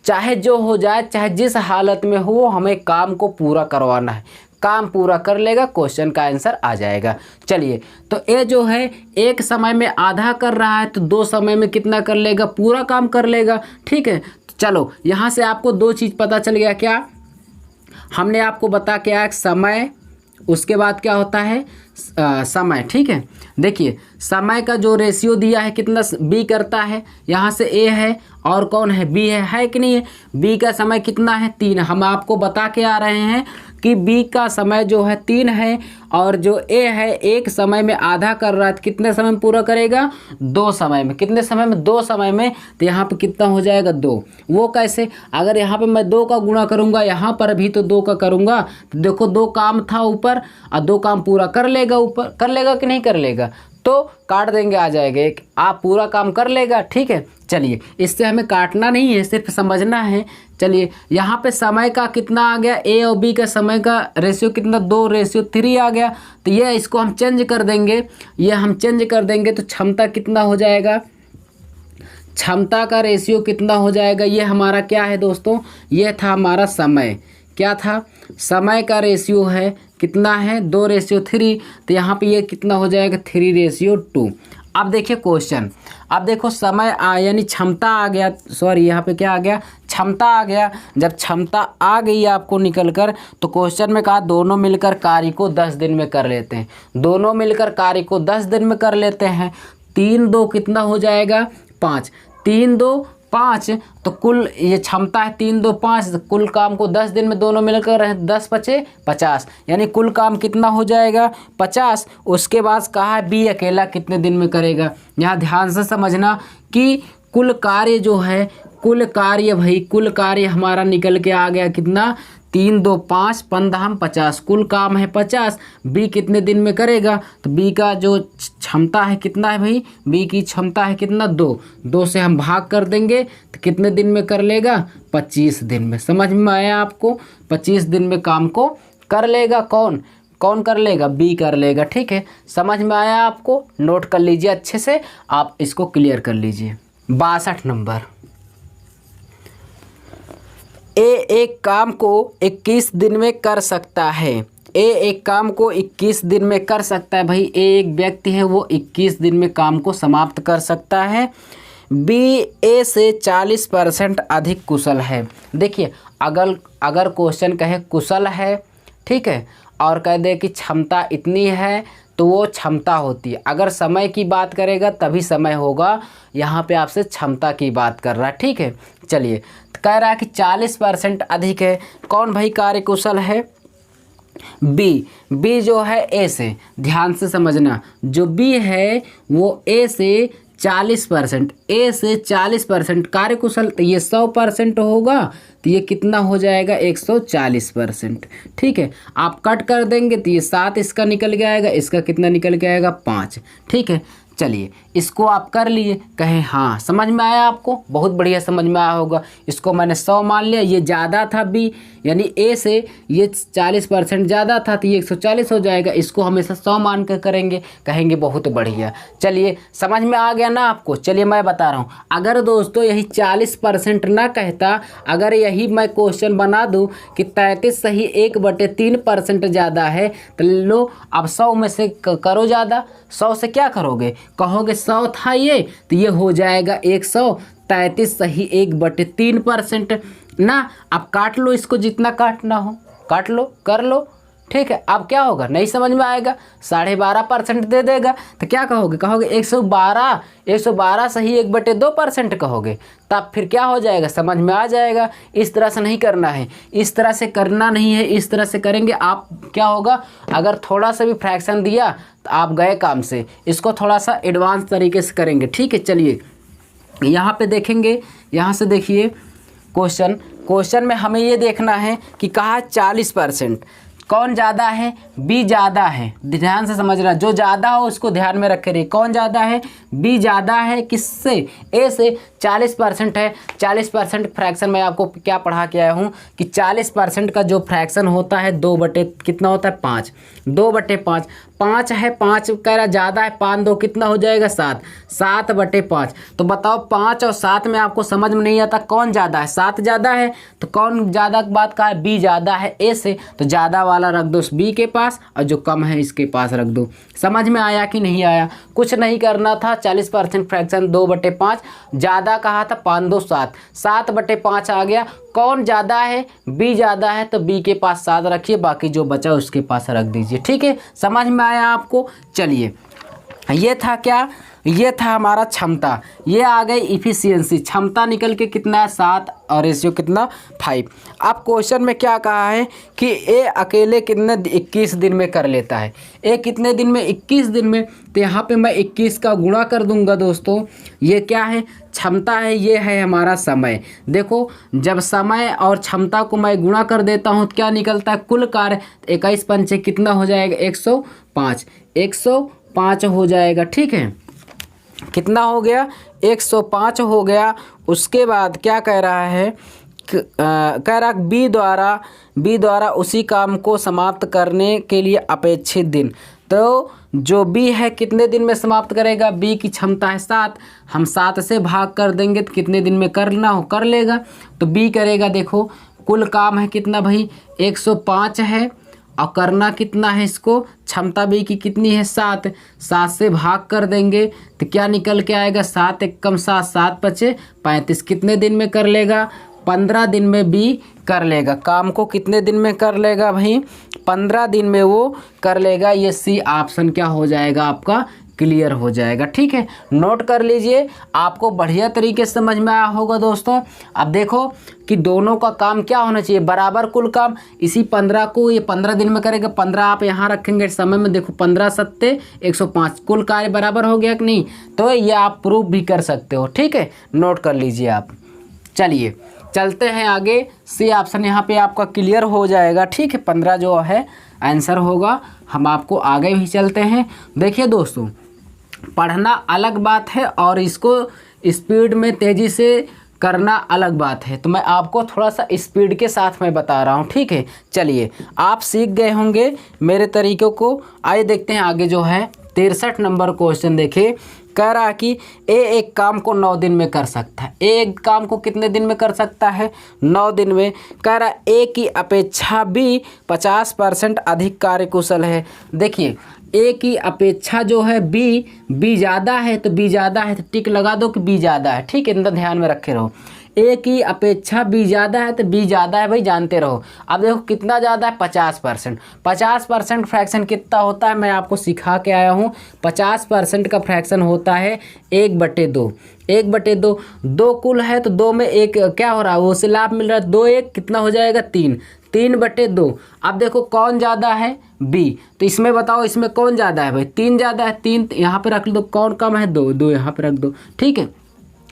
चाहे जो हो जाए, चाहे जिस हालत में हो, हमें काम को पूरा करवाना है। काम पूरा कर लेगा, क्वेश्चन का आंसर आ जाएगा। चलिए तो ए जो है 1 समय में आधा कर रहा है, तो 2 समय में कितना कर लेगा, पूरा काम कर लेगा, ठीक है। चलो यहाँ से आपको 2 चीज़ पता चल गया। क्या हमने आपको बता के आया, समय उसके बाद क्या होता है समय। ठीक है, देखिए समय का जो रेशियो दिया है कितना बी करता है, यहाँ से ए है और कौन है बी है कि नहीं है। बी का समय कितना है 3, हम आपको बता के आ रहे हैं कि बी का समय जो है 3 है और जो ए है एक समय में आधा कर रहा है, तो कितने समय में पूरा करेगा 2 समय में। कितने समय में 2 समय में, तो यहाँ पे कितना हो जाएगा 2। वो कैसे, अगर यहाँ पे मैं 2 का गुणा करूँगा यहाँ पर भी तो 2 का करूँगा, तो देखो 2 काम था ऊपर और 2 काम पूरा कर लेगा, ऊपर कर लेगा कि नहीं कर लेगा, तो काट देंगे आ जाएगा एक, आप पूरा काम कर लेगा। ठीक है, चलिए इससे हमें काटना नहीं है, सिर्फ समझना है। चलिए यहाँ पे समय का कितना आ गया, ए और बी का समय का रेशियो कितना 2:3 आ गया, तो ये इसको हम चेंज कर देंगे, ये हम चेंज कर देंगे तो क्षमता कितना हो जाएगा, क्षमता का रेशियो कितना हो जाएगा, ये हमारा क्या है दोस्तों, ये था हमारा समय, क्या था समय का रेशियो है कितना है 2:3, तो यहाँ पे ये कितना हो जाएगा 3:2। अब देखिए क्वेश्चन, अब देखो समय यानी क्षमता आ गया, सॉरी यहाँ पे क्या आ गया क्षमता आ गया। जब क्षमता आ गई आपको निकल कर, तो क्वेश्चन में कहा दोनों मिलकर कार्य को 10 दिन में कर लेते हैं, दोनों मिलकर कार्य को 10 दिन में कर लेते हैं। 3 2 कितना हो जाएगा 5, 3 2 5, तो कुल ये क्षमता है 3 2 5, तो कुल काम को 10 दिन में दोनों मिलकर 10 5 50, यानी कुल काम कितना हो जाएगा 50। उसके बाद कहा है बी अकेला कितने दिन में करेगा। यहाँ ध्यान से समझना कि कुल कार्य जो है, कुल कार्य भाई कुल कार्य हमारा निकल के आ गया कितना 3 2 5 15 50, कुल काम है 50। बी कितने दिन में करेगा, तो बी का जो क्षमता है कितना है भाई, बी की क्षमता है कितना 2 से हम भाग कर देंगे तो कितने दिन में कर लेगा 25 दिन में। समझ में आया आपको, 25 दिन में काम को कर लेगा। कौन कौन कर लेगा, बी कर लेगा। ठीक है, समझ में आया आपको, नोट कर लीजिए अच्छे से, आप इसको क्लियर कर लीजिए। 62 नंबर, ए एक काम को 21 दिन में कर सकता है, ए एक काम को 21 दिन में कर सकता है। भाई ए एक व्यक्ति है, वो 21 दिन में काम को समाप्त कर सकता है। बी ए से 40% अधिक कुशल है। देखिए अगर क्वेश्चन कहे कुशल है, ठीक है, और कह दे कि क्षमता इतनी है, तो वो क्षमता होती है। अगर समय की बात करेगा तभी समय होगा, यहाँ पे आपसे क्षमता की बात कर रहा है। ठीक है, चलिए कह रहा है कि 40% अधिक है। कौन भाई कार्य कुशल है, बी जो है ए से, ध्यान से समझना, जो बी है वो ए से 40%, ए से 40% कार्य कुशल, तो ये 100% होगा, तो ये कितना हो जाएगा 140%। ठीक है, आप कट कर देंगे तो ये 7 इसका निकल के आएगा, इसका कितना निकल के आएगा 5। ठीक है, चलिए इसको आप कर लिए, कहें हाँ समझ में आया आपको, बहुत बढ़िया समझ में आया होगा। इसको मैंने 100 मान लिया, ये ज़्यादा था बी, यानी ए से ये 40% ज़्यादा था, तो ये 140 हो जाएगा। इसको हमेशा 100 मान कर करेंगे, कहेंगे बहुत बढ़िया। चलिए समझ में आ गया ना आपको। चलिए मैं बता रहा हूँ, अगर दोस्तों यही 40% ना कहता, अगर यही मैं क्वेश्चन बना दूँ कि 33 सही 1/3% ज़्यादा है, तो लो अब 100 में से करो ज़्यादा, 100 से क्या करोगे, कहोगे 100 था ये, तो ये हो जाएगा 133 सही 1/3% ना। अब काट लो इसको, जितना काटना हो काट लो, कर लो। ठीक है, अब क्या होगा, नहीं समझ में आएगा, 12.5% दे देगा, तो क्या कहोगे, कहोगे 112 सही 1/2% कहोगे, तब फिर क्या हो जाएगा, समझ में आ जाएगा। इस तरह से नहीं करना है, इस तरह से करना नहीं है, इस तरह से करेंगे आप क्या होगा, अगर थोड़ा सा भी फ्रैक्शन दिया तो आप गए काम से। इसको थोड़ा सा एडवांस तरीके से करेंगे। ठीक है, चलिए यहाँ पे देखेंगे, यहाँ से देखिए क्वेश्चन में हमें ये देखना है कि कहा 40%, कौन ज़्यादा है, बी ज़्यादा है। ध्यान से समझना, जो ज़्यादा हो उसको ध्यान में रखे रहिए। कौन ज़्यादा है, बी ज़्यादा है किससे, ए से। 40% है, 40% फ्रैक्शन मैं आपको क्या पढ़ा के आया हूँ कि 40% का जो फ्रैक्शन होता है 2 बटे कितना होता है 5, 2/5। 5 है, 5 कह रहा ज़्यादा है, 5 2 कितना हो जाएगा 7, 7/5। तो बताओ 5 और 7 में आपको समझ में नहीं आता कौन ज़्यादा है। 7 ज़्यादा है तो कौन ज़्यादा बात का है, बी ज़्यादा है ए से, तो ज़्यादा वाला रख दो बी के पास और जो कम है इसके पास रख दो। समझ में आया कि नहीं आया? कुछ नहीं करना था। 40% फ्रैक्शन 2/5, ज़्यादा कहा था 5 2 7, 7/5 आ गया। कौन ज़्यादा है, बी ज़्यादा है, तो बी के पास 7 रखिए, बाकी जो बचा उसके पास रख दीजिए। ठीक है, समझ में आया आपको? चलिए, ये था क्या, ये था हमारा क्षमता। ये आ गई इफिशियंसी, क्षमता निकल के कितना है 7 और रेशियो कितना 5। अब क्वेश्चन में क्या कहा है कि ए अकेले कितने 21 दिन में कर लेता है। ए कितने दिन में, 21 दिन में। तो यहाँ पे मैं 21 का गुणा कर दूंगा दोस्तों। ये क्या है, क्षमता है, ये है हमारा समय। देखो जब समय और क्षमता को मैं गुणा कर देता हूँ तो क्या निकलता है, कुल कार्य 21 पंचे कितना हो जाएगा 105, 105 हो जाएगा। ठीक है, कितना हो गया 105 हो गया। उसके बाद क्या कह रहा है, कह रहा बी द्वारा उसी काम को समाप्त करने के लिए अपेक्षित दिन। तो जो बी है कितने दिन में समाप्त करेगा, बी की क्षमता है 7, हम 7 से भाग कर देंगे तो कितने दिन में करना हो कर लेगा। तो बी करेगा, देखो कुल काम है कितना भाई 105 है और करना कितना है इसको, क्षमता बी की कितनी है 7, 7 से भाग कर देंगे तो क्या निकल के आएगा 7 एकम 7, 7 पचे 35। कितने दिन में कर लेगा, 15 दिन में बी कर लेगा। काम को कितने दिन में कर लेगा भाई, 15 दिन में वो कर लेगा। ये सी ऑप्शन क्या हो जाएगा आपका, क्लियर हो जाएगा। ठीक है, नोट कर लीजिए, आपको बढ़िया तरीके से समझ में आया होगा दोस्तों। अब देखो कि दोनों का काम क्या होना चाहिए, बराबर कुल काम। इसी 15 को ये 15 दिन में करेगा, 15 आप यहाँ रखेंगे समय में, देखो 15 7 105, कुल कार्य बराबर हो गया कि नहीं। तो ये आप प्रूफ भी कर सकते हो। ठीक है, नोट कर लीजिए आप। चलिए चलते हैं आगे, सी ऑप्शन यहाँ पे आपका क्लियर हो जाएगा। ठीक है, 15 जो है आंसर होगा। हम आपको आगे भी चलते हैं। देखिए दोस्तों, पढ़ना अलग बात है और इसको स्पीड में तेज़ी से करना अलग बात है। तो मैं आपको थोड़ा सा स्पीड के साथ मैं बता रहा हूँ। ठीक है, चलिए आप सीख गए होंगे मेरे तरीक़ों को। आइए देखते हैं आगे जो है 63 नंबर क्वेश्चन। देखिए, कह रहा है कि ए एक काम को 9 दिन में कर सकता है। ए एक काम को कितने दिन में कर सकता है, 9 दिन में। कह रहा है ए की अपेक्षा बी 50% अधिक कार्यकुशल है। देखिए ए की अपेक्षा जो है बी ज़्यादा है, तो बी ज़्यादा है तो टिक लगा दो कि बी ज़्यादा है। ठीक है, इतना ध्यान में रखे रहो। ए की अपेक्षा बी ज़्यादा है तो बी ज़्यादा है भाई, जानते रहो। अब देखो कितना ज़्यादा है, 50%। 50% फ्रैक्शन कितना होता है, मैं आपको सिखा के आया हूँ। 50% का फ्रैक्शन होता है 1/2। 1/2, 2 कुल है तो 2 में 1 क्या हो रहा है, वो से लाभ मिल रहा है। 2 1 कितना हो जाएगा 3, 3/2। अब देखो कौन ज़्यादा है, बी। तो इसमें बताओ इसमें कौन ज़्यादा है भाई, 3 ज़्यादा है। 3 यहाँ पे रख दो, कौन कम है 2, 2 यहाँ पे रख दो। ठीक है,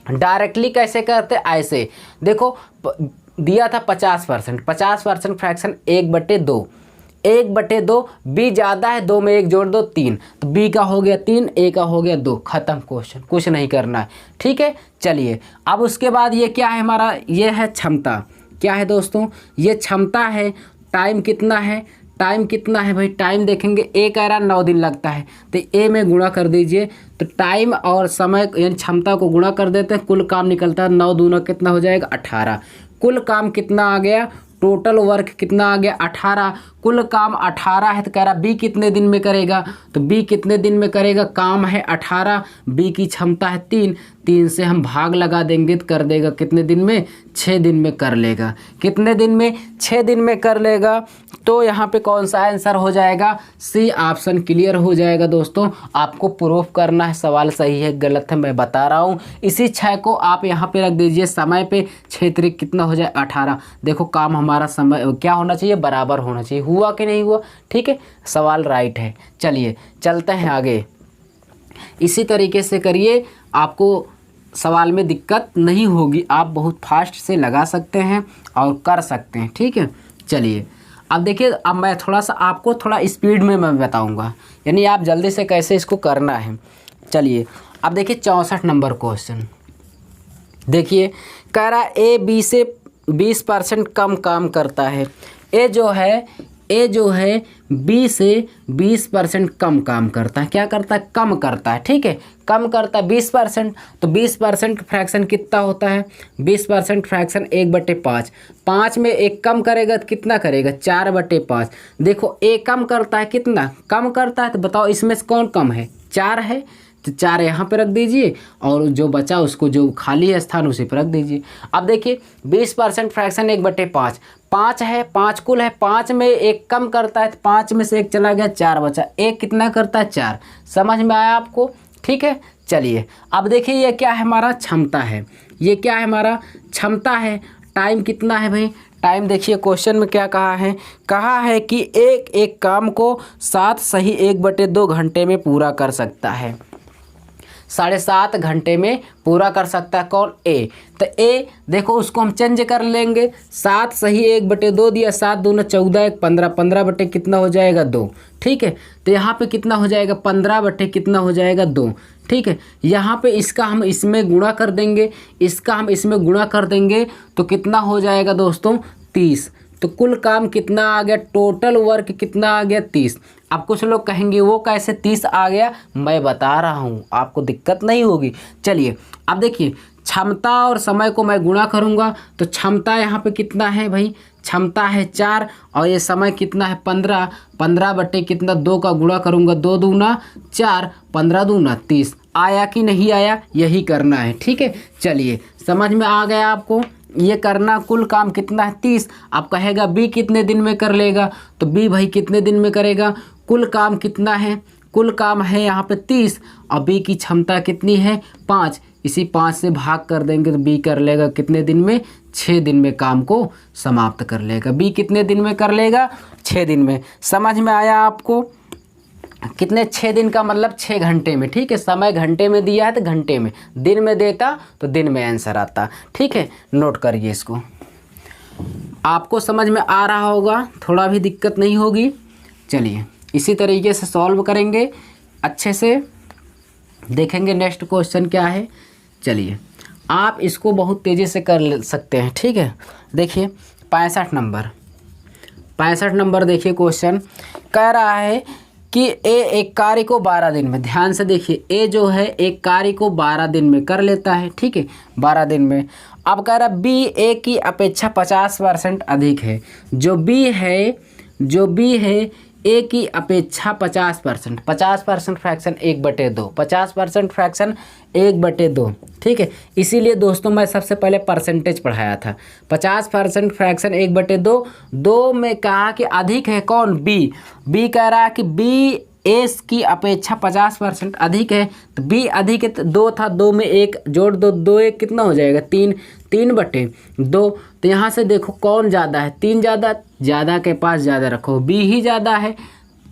डायरेक्टली कैसे करते, ऐसे देखो दिया था 50%, 50% फ्रैक्शन 1/2, 1/2, बी ज़्यादा है, 2 में 1 जोड़ दो 3, तो बी का हो गया 3, ए का हो गया 2, ख़त्म क्वेश्चन, कुछ नहीं करना है। ठीक है, चलिए अब उसके बाद ये क्या है हमारा, ये है क्षमता। क्या है दोस्तों, ये क्षमता है। टाइम कितना है, टाइम कितना है भाई, टाइम देखेंगे। ए कह रहा 9 दिन लगता है तो ए में गुणा कर दीजिए। तो टाइम और समय यानी क्षमता को गुणा कर देते हैं, कुल काम निकलता है 9 दूना कितना हो जाएगा 18। कुल काम कितना आ गया, टोटल वर्क कितना आ गया 18। कुल काम 18 है तो कह रहा बी कितने दिन में करेगा, तो बी कितने दिन में करेगा, काम है 18, बी की क्षमता है 3, 3 से हम भाग लगा देंगे तो कर देगा कितने दिन में, 6 दिन में कर लेगा। कितने दिन में, 6 दिन में कर लेगा। तो यहाँ पे कौन सा आंसर हो जाएगा, सी ऑप्शन क्लियर हो जाएगा। दोस्तों आपको प्रूफ करना है सवाल सही है गलत है मैं बता रहा हूँ। इसी 6 को आप यहाँ पे रख दीजिए, समय पे क्षेत्र कितना हो जाए 18। देखो काम हमारा समय क्या होना चाहिए, बराबर होना चाहिए। हुआ कि नहीं हुआ, ठीक है, सवाल राइट है। चलिए चलते हैं आगे, इसी तरीके से करिए, आपको सवाल में दिक्कत नहीं होगी, आप बहुत फास्ट से लगा सकते हैं और कर सकते हैं। ठीक है, चलिए अब देखिए, अब मैं थोड़ा सा आपको थोड़ा स्पीड में मैं बताऊंगा, यानी आप जल्दी से कैसे इसको करना है। चलिए अब देखिए 64 नंबर क्वेश्चन। देखिए कह रहा ए बी से 20% कम काम करता है। ए जो है ए जो है बी से 20% कम काम करता है। क्या करता है? कम करता है। ठीक है, कम करता है 20%। तो 20% फ्रैक्शन कितना होता है? 20% फ्रैक्शन 1/5। 5 में एक कम करेगा तो कितना करेगा? 4/5। देखो ए कम करता है, कितना कम करता है? तो बताओ इसमें से कौन कम है? 4 है, तो 4 यहाँ पे रख दीजिए और जो बचा उसको, जो खाली है स्थान, उसी पर रख दीजिए। अब देखिए 20% फ्रैक्शन 1/5, 5 है, 5 कुल है, 5 में एक कम करता है तो 5 में से एक चला गया, 4 बचा। एक कितना करता है? 4। समझ में आया आपको? ठीक है, चलिए अब देखिए ये क्या है? हमारा क्षमता है। ये क्या है? हमारा क्षमता है। टाइम कितना है भाई? टाइम देखिए क्वेश्चन में क्या कहा है? कहा है कि एक एक काम को 7 सही 1/2 घंटे में पूरा कर सकता है। 7.5 घंटे में पूरा कर सकता है कौन? ए। तो ए देखो उसको हम चेंज कर लेंगे। 7 सही 1/2 दिया, 7 दूना 14, 1 15, 15 बटे कितना हो जाएगा? 2। ठीक है, तो यहाँ पे कितना हो जाएगा? 15 बटे कितना हो जाएगा? 2। ठीक है, यहाँ पे इसका हम इसमें गुणा कर देंगे, इसका हम इसमें गुणा कर देंगे तो कितना हो जाएगा दोस्तों? 30। तो कुल काम कितना आ गया? टोटल वर्क कितना आ गया? 30। अब कुछ लोग कहेंगे वो कैसे 30 आ गया? मैं बता रहा हूँ, आपको दिक्कत नहीं होगी। चलिए अब देखिए क्षमता और समय को मैं गुणा करूँगा तो क्षमता यहाँ पे कितना है भाई? क्षमता है 4 और ये समय कितना है? 15। 15 बटे कितना? 2 का गुणा करूँगा, 2 दूना 4, 15 दूना 30। आया कि नहीं आया? यही करना है। ठीक है, चलिए समझ में आ गया आपको? ये करना। कुल काम कितना है? 30। आप कहेगा बी कितने दिन में कर लेगा? तो बी भाई कितने दिन में करेगा? कुल काम कितना है? कुल काम है यहाँ पे 30 और बी की क्षमता कितनी है? 5। इसी 5 से भाग कर देंगे तो बी कर लेगा कितने दिन में? 6 दिन में काम को समाप्त कर लेगा। बी कितने दिन में कर लेगा? 6 दिन में। समझ में आया आपको? कितने? 6 दिन का मतलब 6 घंटे में। ठीक है, समय घंटे में दिया है तो घंटे में, दिन में देता तो दिन में आंसर आता। ठीक है, नोट करिए इसको। आपको समझ में आ रहा होगा, थोड़ा भी दिक्कत नहीं होगी। चलिए इसी तरीके से सॉल्व करेंगे, अच्छे से देखेंगे नेक्स्ट क्वेश्चन क्या है। चलिए आप इसको बहुत तेज़ी से कर सकते हैं। ठीक है, देखिए 65 नंबर देखिए क्वेश्चन कह रहा है कि ए एक कार्य को 12 दिन में, ध्यान से देखिए, ए जो है एक कार्य को 12 दिन में कर लेता है। ठीक है, 12 दिन में। अब कह रहा बी ए की अपेक्षा 50% अधिक है। जो बी है ए की अपेक्षा 50%। 50% फ्रैक्शन 1/2, 50% फ्रैक्शन 1/2। ठीक है, इसीलिए दोस्तों मैं सबसे पहले परसेंटेज पढ़ाया था। 50% फ्रैक्शन 1/2। 2 में कहा कि अधिक है कौन? बी। बी कह रहा है कि बी एस की अपेक्षा 50% अधिक है। तो बी अधिक है तो 2 था, 2 में 1 जोड़ दो, 2 1 कितना हो जाएगा? 3। 3/2। तो यहाँ से देखो कौन ज़्यादा है? 3 ज़्यादा के पास ज़्यादा रखो, बी ही ज़्यादा है,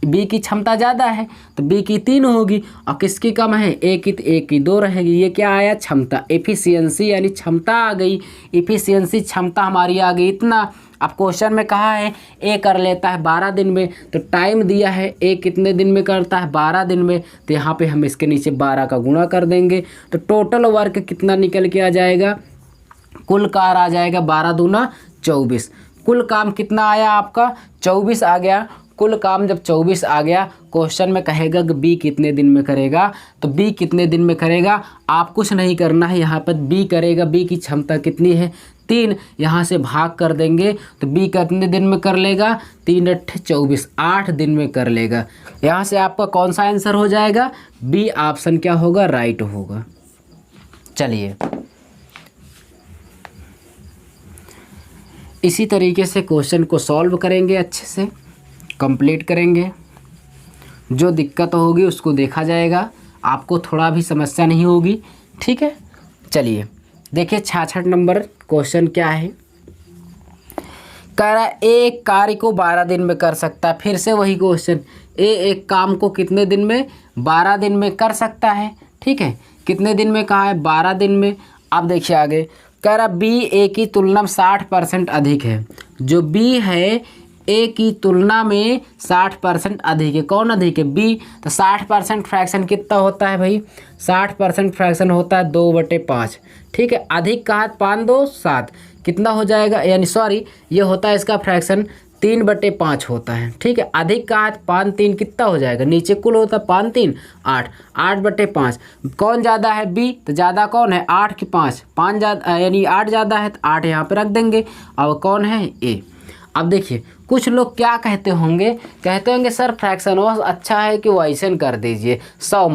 बी की क्षमता ज़्यादा है तो बी की 3 होगी और किसकी कम है? ए की 2 रहेगी। ये क्या आया? क्षमता, एफिशिएंसी यानी क्षमता आ गई। एफिशिएंसी क्षमता हमारी आ गई इतना। अब क्वेश्चन में कहा है ए कर लेता है 12 दिन में, तो टाइम दिया है ए कितने दिन में करता है? 12 दिन में। तो यहाँ पे हम इसके नीचे 12 का गुणा कर देंगे तो टोटल वर्क कितना निकल के आ जाएगा? कुल कार आ जाएगा 12 दूना 24। कुल काम कितना आया आपका? 24 आ गया। कुल काम जब 24 आ गया, क्वेश्चन में कहेगा कि बी कितने दिन में करेगा? तो बी कितने दिन में करेगा? आप कुछ नहीं करना है, यहाँ पर बी करेगा। बी की क्षमता कितनी है? 3। यहाँ से भाग कर देंगे तो बी कितने दिन में कर लेगा? 3 × 24, 8 दिन में कर लेगा। यहाँ से आपका कौन सा आंसर हो जाएगा? बी ऑप्शन क्या होगा? राइट होगा। चलिए इसी तरीके से क्वेश्चन को सॉल्व करेंगे, अच्छे से कंप्लीट करेंगे। जो दिक्कत होगी उसको देखा जाएगा, आपको थोड़ा भी समस्या नहीं होगी। ठीक है, चलिए देखिए 66 नंबर क्वेश्चन क्या है। कह रहा है एक कार्य को 12 दिन में कर सकता है। फिर से वही क्वेश्चन, ए एक काम को कितने दिन में? 12 दिन में कर सकता है। ठीक है, कितने दिन में कहा है? 12 दिन में। अब देखिए आगे कह रहा बी ए की तुलना में 60% अधिक है। जो बी है ए की तुलना में 60% अधिक है। कौन अधिक है? बी। तो 60% फ्रैक्शन कितना होता है भाई? 60% फ्रैक्शन होता है 2/5। ठीक है, अधिक कहा 5 2 7 कितना हो जाएगा? यानी सॉरी, ये होता है इसका फ्रैक्शन 3/5 होता है, ठीक है। अधिक का 5 3 कितना हो जाएगा, नीचे कुल होता है 5 3 8, 8/5। कौन ज़्यादा है, बी, तो ज़्यादा कौन है, 8 कि 5, 5 ज़्यादा यानी 8 ज़्यादा है, तो 8 यहाँ पे रख देंगे। अब कौन है, ए। अब देखिए कुछ लोग क्या कहते होंगे सर फ्रैक्शन ऑफ अच्छा है कि वैसन कर दीजिए 100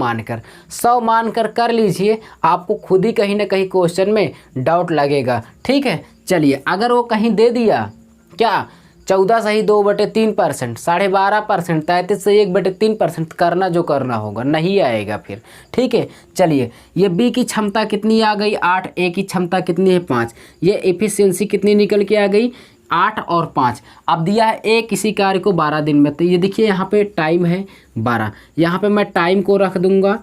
मानकर कर लीजिए, आपको खुद ही कहीं ना कहीं क्वेश्चन में डाउट लगेगा, ठीक है। चलिए अगर वो कहीं दे दिया क्या 14 सही 2/3%, 12.5%, 33 सही 1/3%, करना जो करना होगा, नहीं आएगा फिर, ठीक है। चलिए ये बी की क्षमता कितनी आ गई 8, ए की क्षमता कितनी है 5, ये एफिशिएंसी कितनी निकल के आ गई 8 और 5। अब दिया है ए किसी कार्य को 12 दिन में, तो ये देखिए यहाँ पे टाइम है 12, यहाँ पे मैं टाइम को रख दूंगा,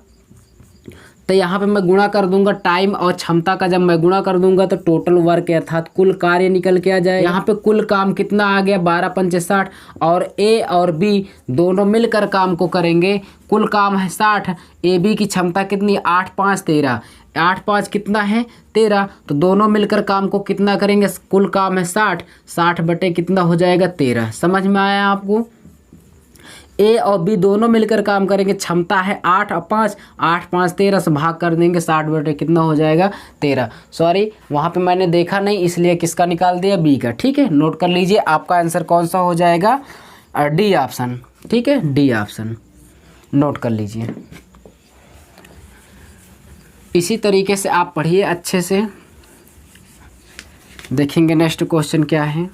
तो यहाँ पे मैं गुणा कर दूंगा टाइम और क्षमता का, जब मैं गुणा कर दूंगा तो टोटल वर्क अर्थात कुल कार्य निकल के आ जाए। यहाँ पे कुल काम कितना आ गया 12 पंचे 60, और ए और बी दोनों मिलकर काम को करेंगे, कुल काम है 60। ए बी की क्षमता कितनी 8 5 13, 8 5 कितना है 13, तो दोनों मिलकर काम को कितना करेंगे, कुल काम है 60, 60 बटे कितना हो जाएगा 13। समझ में आया आपको, ए और बी दोनों मिलकर काम करेंगे, क्षमता है 8 और 5, 8 5 13 से भाग कर देंगे, 60 बटे कितना हो जाएगा 13। सॉरी वहाँ पे मैंने देखा नहीं इसलिए किसका निकाल दिया, बी का, ठीक है। नोट कर लीजिए आपका आंसर कौन सा हो जाएगा, डी ऑप्शन, ठीक है, डी ऑप्शन नोट कर लीजिए। इसी तरीके से आप पढ़िए अच्छे से, देखेंगे नेक्स्ट क्वेश्चन क्या है।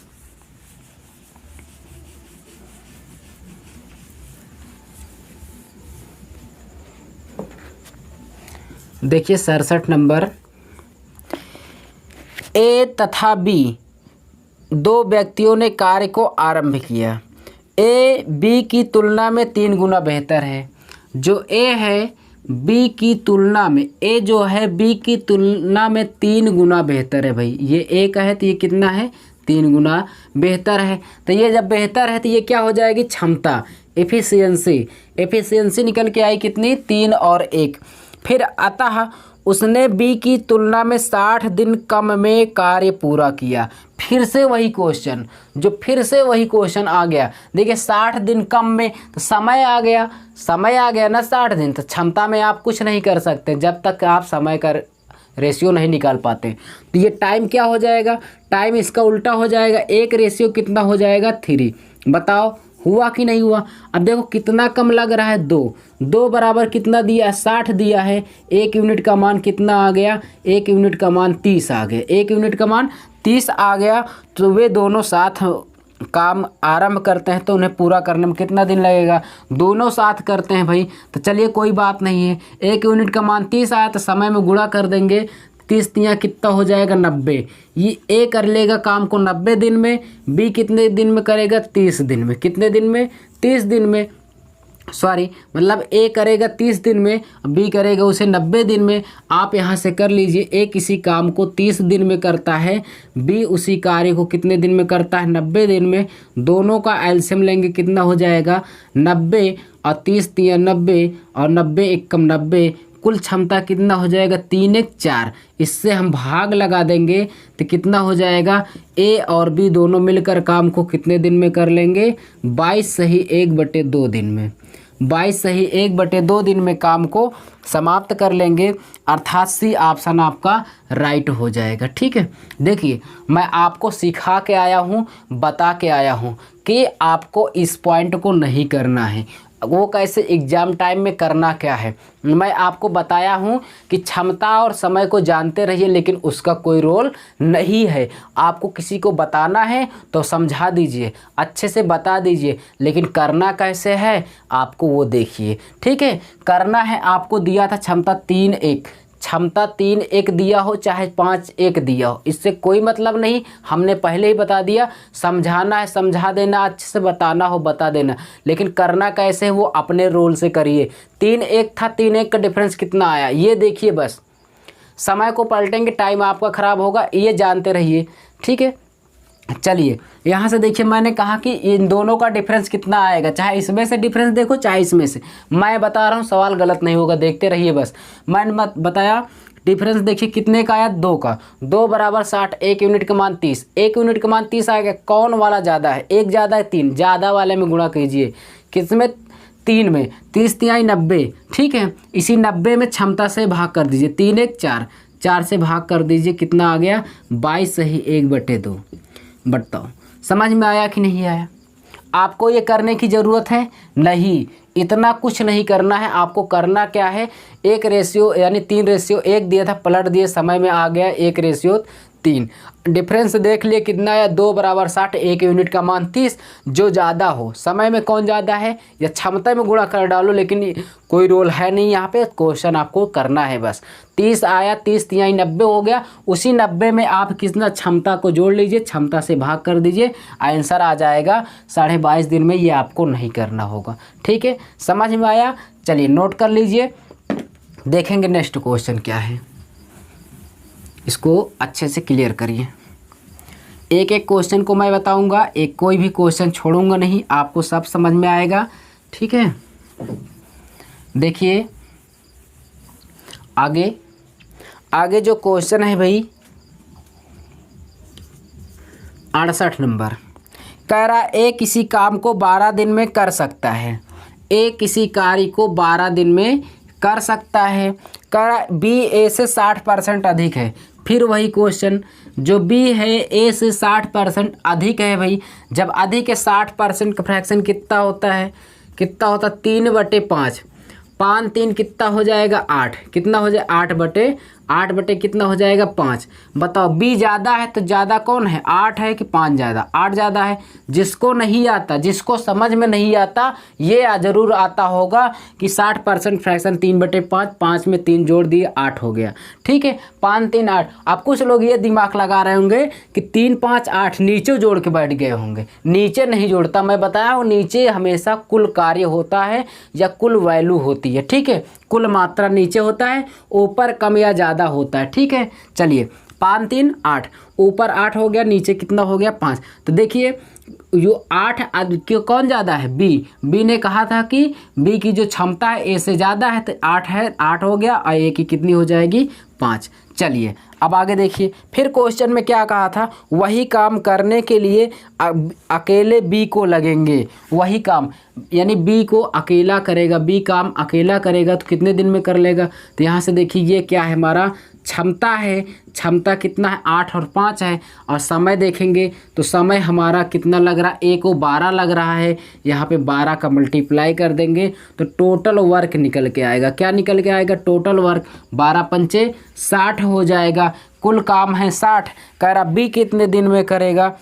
देखिए 67 नंबर, ए तथा बी दो व्यक्तियों ने कार्य को आरंभ किया, ए बी की तुलना में 3 गुना बेहतर है। जो ए है बी की तुलना में, ए जो है बी की तुलना में 3 गुना बेहतर है भाई, ये ए का है तो ये कितना है 3 गुना बेहतर है। तो ये जब बेहतर है तो ये क्या हो जाएगी, क्षमता, एफिशिएंसी निकल के आई कितनी 3 और 1। फिर अतः उसने बी की तुलना में 60 दिन कम में कार्य पूरा किया। फिर से वही क्वेश्चन, फिर से वही क्वेश्चन आ गया। देखिए 60 दिन कम में तो समय आ गया ना 60 दिन, तो क्षमता में आप कुछ नहीं कर सकते जब तक आप समय का रेशियो नहीं निकाल पाते। तो ये टाइम क्या हो जाएगा, टाइम इसका उल्टा हो जाएगा, 1 रेशियो कितना हो जाएगा 3। बताओ हुआ कि नहीं हुआ। अब देखो कितना कम लग रहा है, 2 बराबर कितना दिया 60 दिया है, 1 यूनिट का मान कितना आ गया, 1 यूनिट का मान 30 आ गया, 1 यूनिट का मान 30 आ गया। तो वे दोनों साथ काम आरंभ करते हैं तो उन्हें पूरा करने में कितना दिन लगेगा, दोनों साथ करते हैं भाई। तो चलिए कोई बात नहीं है, 1 यूनिट का मान 30 आया तो समय में गुणा कर देंगे, 30 तियाँ कितना हो जाएगा 90। ये ए कर लेगा काम को 90 दिन में, बी कितने दिन में करेगा 30 दिन में, कितने दिन में 30 दिन में, सॉरी मतलब ए करेगा 30 दिन में, बी करेगा उसे 90 दिन में। आप यहाँ से कर लीजिए, ए किसी काम को 30 दिन में करता है, बी उसी कार्य को कितने दिन में करता है 90 दिन में। दोनों का एलसीएम लेंगे कितना हो जाएगा 90 और 30 तियाँ 90 और 90 एकम 90, कुल क्षमता कितना हो जाएगा 3 1 4। इससे हम भाग लगा देंगे तो कितना हो जाएगा, ए और बी दोनों मिलकर काम को कितने दिन में कर लेंगे 22 सही 1/2 दिन में, 22 सही 1/2 दिन में काम को समाप्त कर लेंगे, अर्थात सी ऑप्शन आपका राइट हो जाएगा। ठीक है, देखिए मैं आपको सिखा के आया हूँ, बता के आया हूँ कि आपको इस पॉइंट को नहीं करना है, वो कैसे एग्ज़ाम टाइम में करना क्या है। मैं आपको बताया हूँ कि क्षमता और समय को जानते रहिए, लेकिन उसका कोई रोल नहीं है। आपको किसी को बताना है तो समझा दीजिए, अच्छे से बता दीजिए, लेकिन करना कैसे है आपको वो देखिए। ठीक है, करना है आपको दिया था क्षमता 3 1, क्षमता 3 1 दिया हो चाहे 5 1 दिया हो, इससे कोई मतलब नहीं, हमने पहले ही बता दिया। समझाना है समझा देना, अच्छे से बताना हो बता देना, लेकिन करना कैसे है वो अपने रोल से करिए। 3 1 था, 3 1 का डिफरेंस कितना आया ये देखिए, बस समय को पलटेंगे टाइम आपका ख़राब होगा, ये जानते रहिए। ठीक है, चलिए यहाँ से देखिए, मैंने कहा कि इन दोनों का डिफरेंस कितना आएगा, चाहे इसमें से डिफरेंस देखो चाहे इसमें से, मैं बता रहा हूँ सवाल गलत नहीं होगा, देखते रहिए बस। मैंने बताया डिफरेंस देखिए कितने का आया, 2 का। 2 बराबर 60, 1 यूनिट का मान 30, 1 यूनिट का मान 30 आएगा। कौन वाला ज़्यादा है, एक ज़्यादा है 3, ज़्यादा वाले में गुणा कीजिए, किसमें, 3 में। 30 तिहाई 90, ठीक है। इसी 90 में क्षमता से भाग कर दीजिए, 3 1 4, 4 से भाग कर दीजिए, कितना आ गया, 22 सही 1/2। बताओ समझ में आया कि नहीं आया। आपको ये करने की ज़रूरत है नहीं, इतना कुछ नहीं करना है। आपको करना क्या है, 1 रेशियो यानी 3:1 दिया था, पलट दिए, समय में आ गया 1:3। डिफरेंस देख लिए कितना है, 2 बराबर 60, 1 यूनिट का मान 30। जो ज़्यादा हो, समय में कौन ज़्यादा है या क्षमता में गुणा कर डालो, लेकिन कोई रोल है नहीं यहाँ पे, क्वेश्चन आपको करना है बस। 30 आया, 30 तिहाई 90 हो गया। उसी 90 में आप कितना क्षमता को जोड़ लीजिए, क्षमता से भाग कर दीजिए, आंसर आ जाएगा 22.5 दिन में। ये आपको नहीं करना होगा, ठीक है। समझ में आया, चलिए नोट कर लीजिए। देखेंगे नेक्स्ट क्वेश्चन क्या है, इसको अच्छे से क्लियर करिए। एक एक क्वेश्चन को मैं बताऊंगा, एक कोई भी क्वेश्चन छोड़ूंगा नहीं, आपको सब समझ में आएगा, ठीक है। देखिए आगे जो क्वेश्चन है भाई 68 नंबर, कह रहा ए किसी काम को 12 दिन में कर सकता है। ए किसी कार्य को 12 दिन में कर सकता है। कह रहा बी ए से 60% अधिक है। फिर वही क्वेश्चन, जो बी है ए से 60% अधिक है भाई। जब अधिक है 60% का फ्रैक्शन कितना होता है, 3/5। 5 3 कितना हो जाएगा 8, कितना हो जाए 8 बटे कितना हो जाएगा 5। बताओ बी ज़्यादा है तो ज़्यादा कौन है, 8 है कि 5 ज़्यादा, 8 ज़्यादा है। जिसको नहीं आता, जिसको समझ में नहीं आता, ये ज़रूर आता होगा कि 60% फ्रैक्शन 3/5, 5 में 3 जोड़ दिए 8 हो गया, ठीक है। 5 3 8। अब कुछ लोग ये दिमाग लगा रहे होंगे कि 3 5 8 नीचे जोड़ के बैठ गए होंगे। नीचे नहीं जोड़ता, मैं बताया हूँ, नीचे हमेशा कुल कार्य होता है या कुल वैल्यू होती है, ठीक है। कुल मात्रा नीचे होता है, ऊपर कम या ज़्यादा होता है, ठीक है। चलिए 5 3 8, ऊपर 8 हो गया, नीचे कितना हो गया 5। तो देखिए जो 8 क्यों कौन ज़्यादा है, बी ने कहा था कि बी की जो क्षमता है ए से ज़्यादा है, तो 8 है, 8 हो गया, और ए की कितनी हो जाएगी 5। चलिए अब आगे देखिए, फिर क्वेश्चन में क्या कहा था, वही काम करने के लिए अकेले बी को लगेंगे। वही काम यानी बी को अकेला करेगा, बी काम अकेला करेगा तो कितने दिन में कर लेगा। तो यहाँ से देखिए ये क्या है, हमारा क्षमता है, क्षमता कितना है 8 और 5 है। और समय देखेंगे तो समय हमारा कितना लग रहा है, ए को 12 लग रहा है, यहाँ पे 12 का मल्टीप्लाई कर देंगे तो टोटल वर्क निकल के आएगा। क्या निकल के आएगा, टोटल वर्क 12 पंचे 60 हो जाएगा। कुल काम है 60, कह रहा बी कितने दिन में करेगा,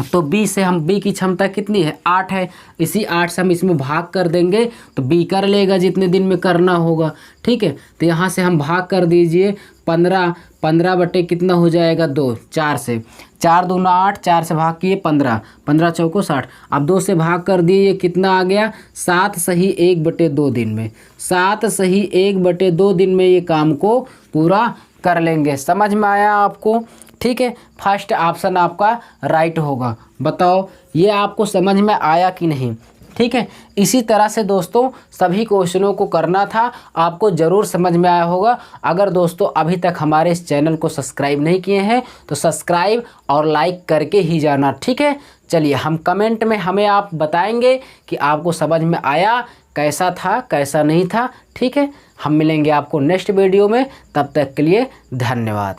तो बी से हम, बी की क्षमता कितनी है 8 है, इसी 8 से हम इसमें भाग कर देंगे तो बी कर लेगा जितने दिन में करना होगा, ठीक है। तो यहाँ से हम भाग कर दीजिए 15 बटे कितना हो जाएगा 2, 4 से, 4 दूना 8, 4 से भाग किए 15, 15 चौको 60। अब 2 से भाग कर दिए, ये कितना आ गया 7 सही 1/2 दिन में। 7 सही 1/2 दिन में ये काम को पूरा कर लेंगे। समझ में आया आपको, ठीक है। फर्स्ट ऑप्शन आपका राइट होगा। बताओ ये आपको समझ में आया कि नहीं, ठीक है। इसी तरह से दोस्तों सभी क्वेश्चनों को करना था, आपको ज़रूर समझ में आया होगा। अगर दोस्तों अभी तक हमारे इस चैनल को सब्सक्राइब नहीं किए हैं तो सब्सक्राइब और लाइक करके ही जाना, ठीक है। चलिए हम कमेंट में हमें आप बताएंगे कि आपको समझ में आया, कैसा था कैसा नहीं था, ठीक है। हम मिलेंगे आपको नेक्स्ट वीडियो में, तब तक के लिए धन्यवाद।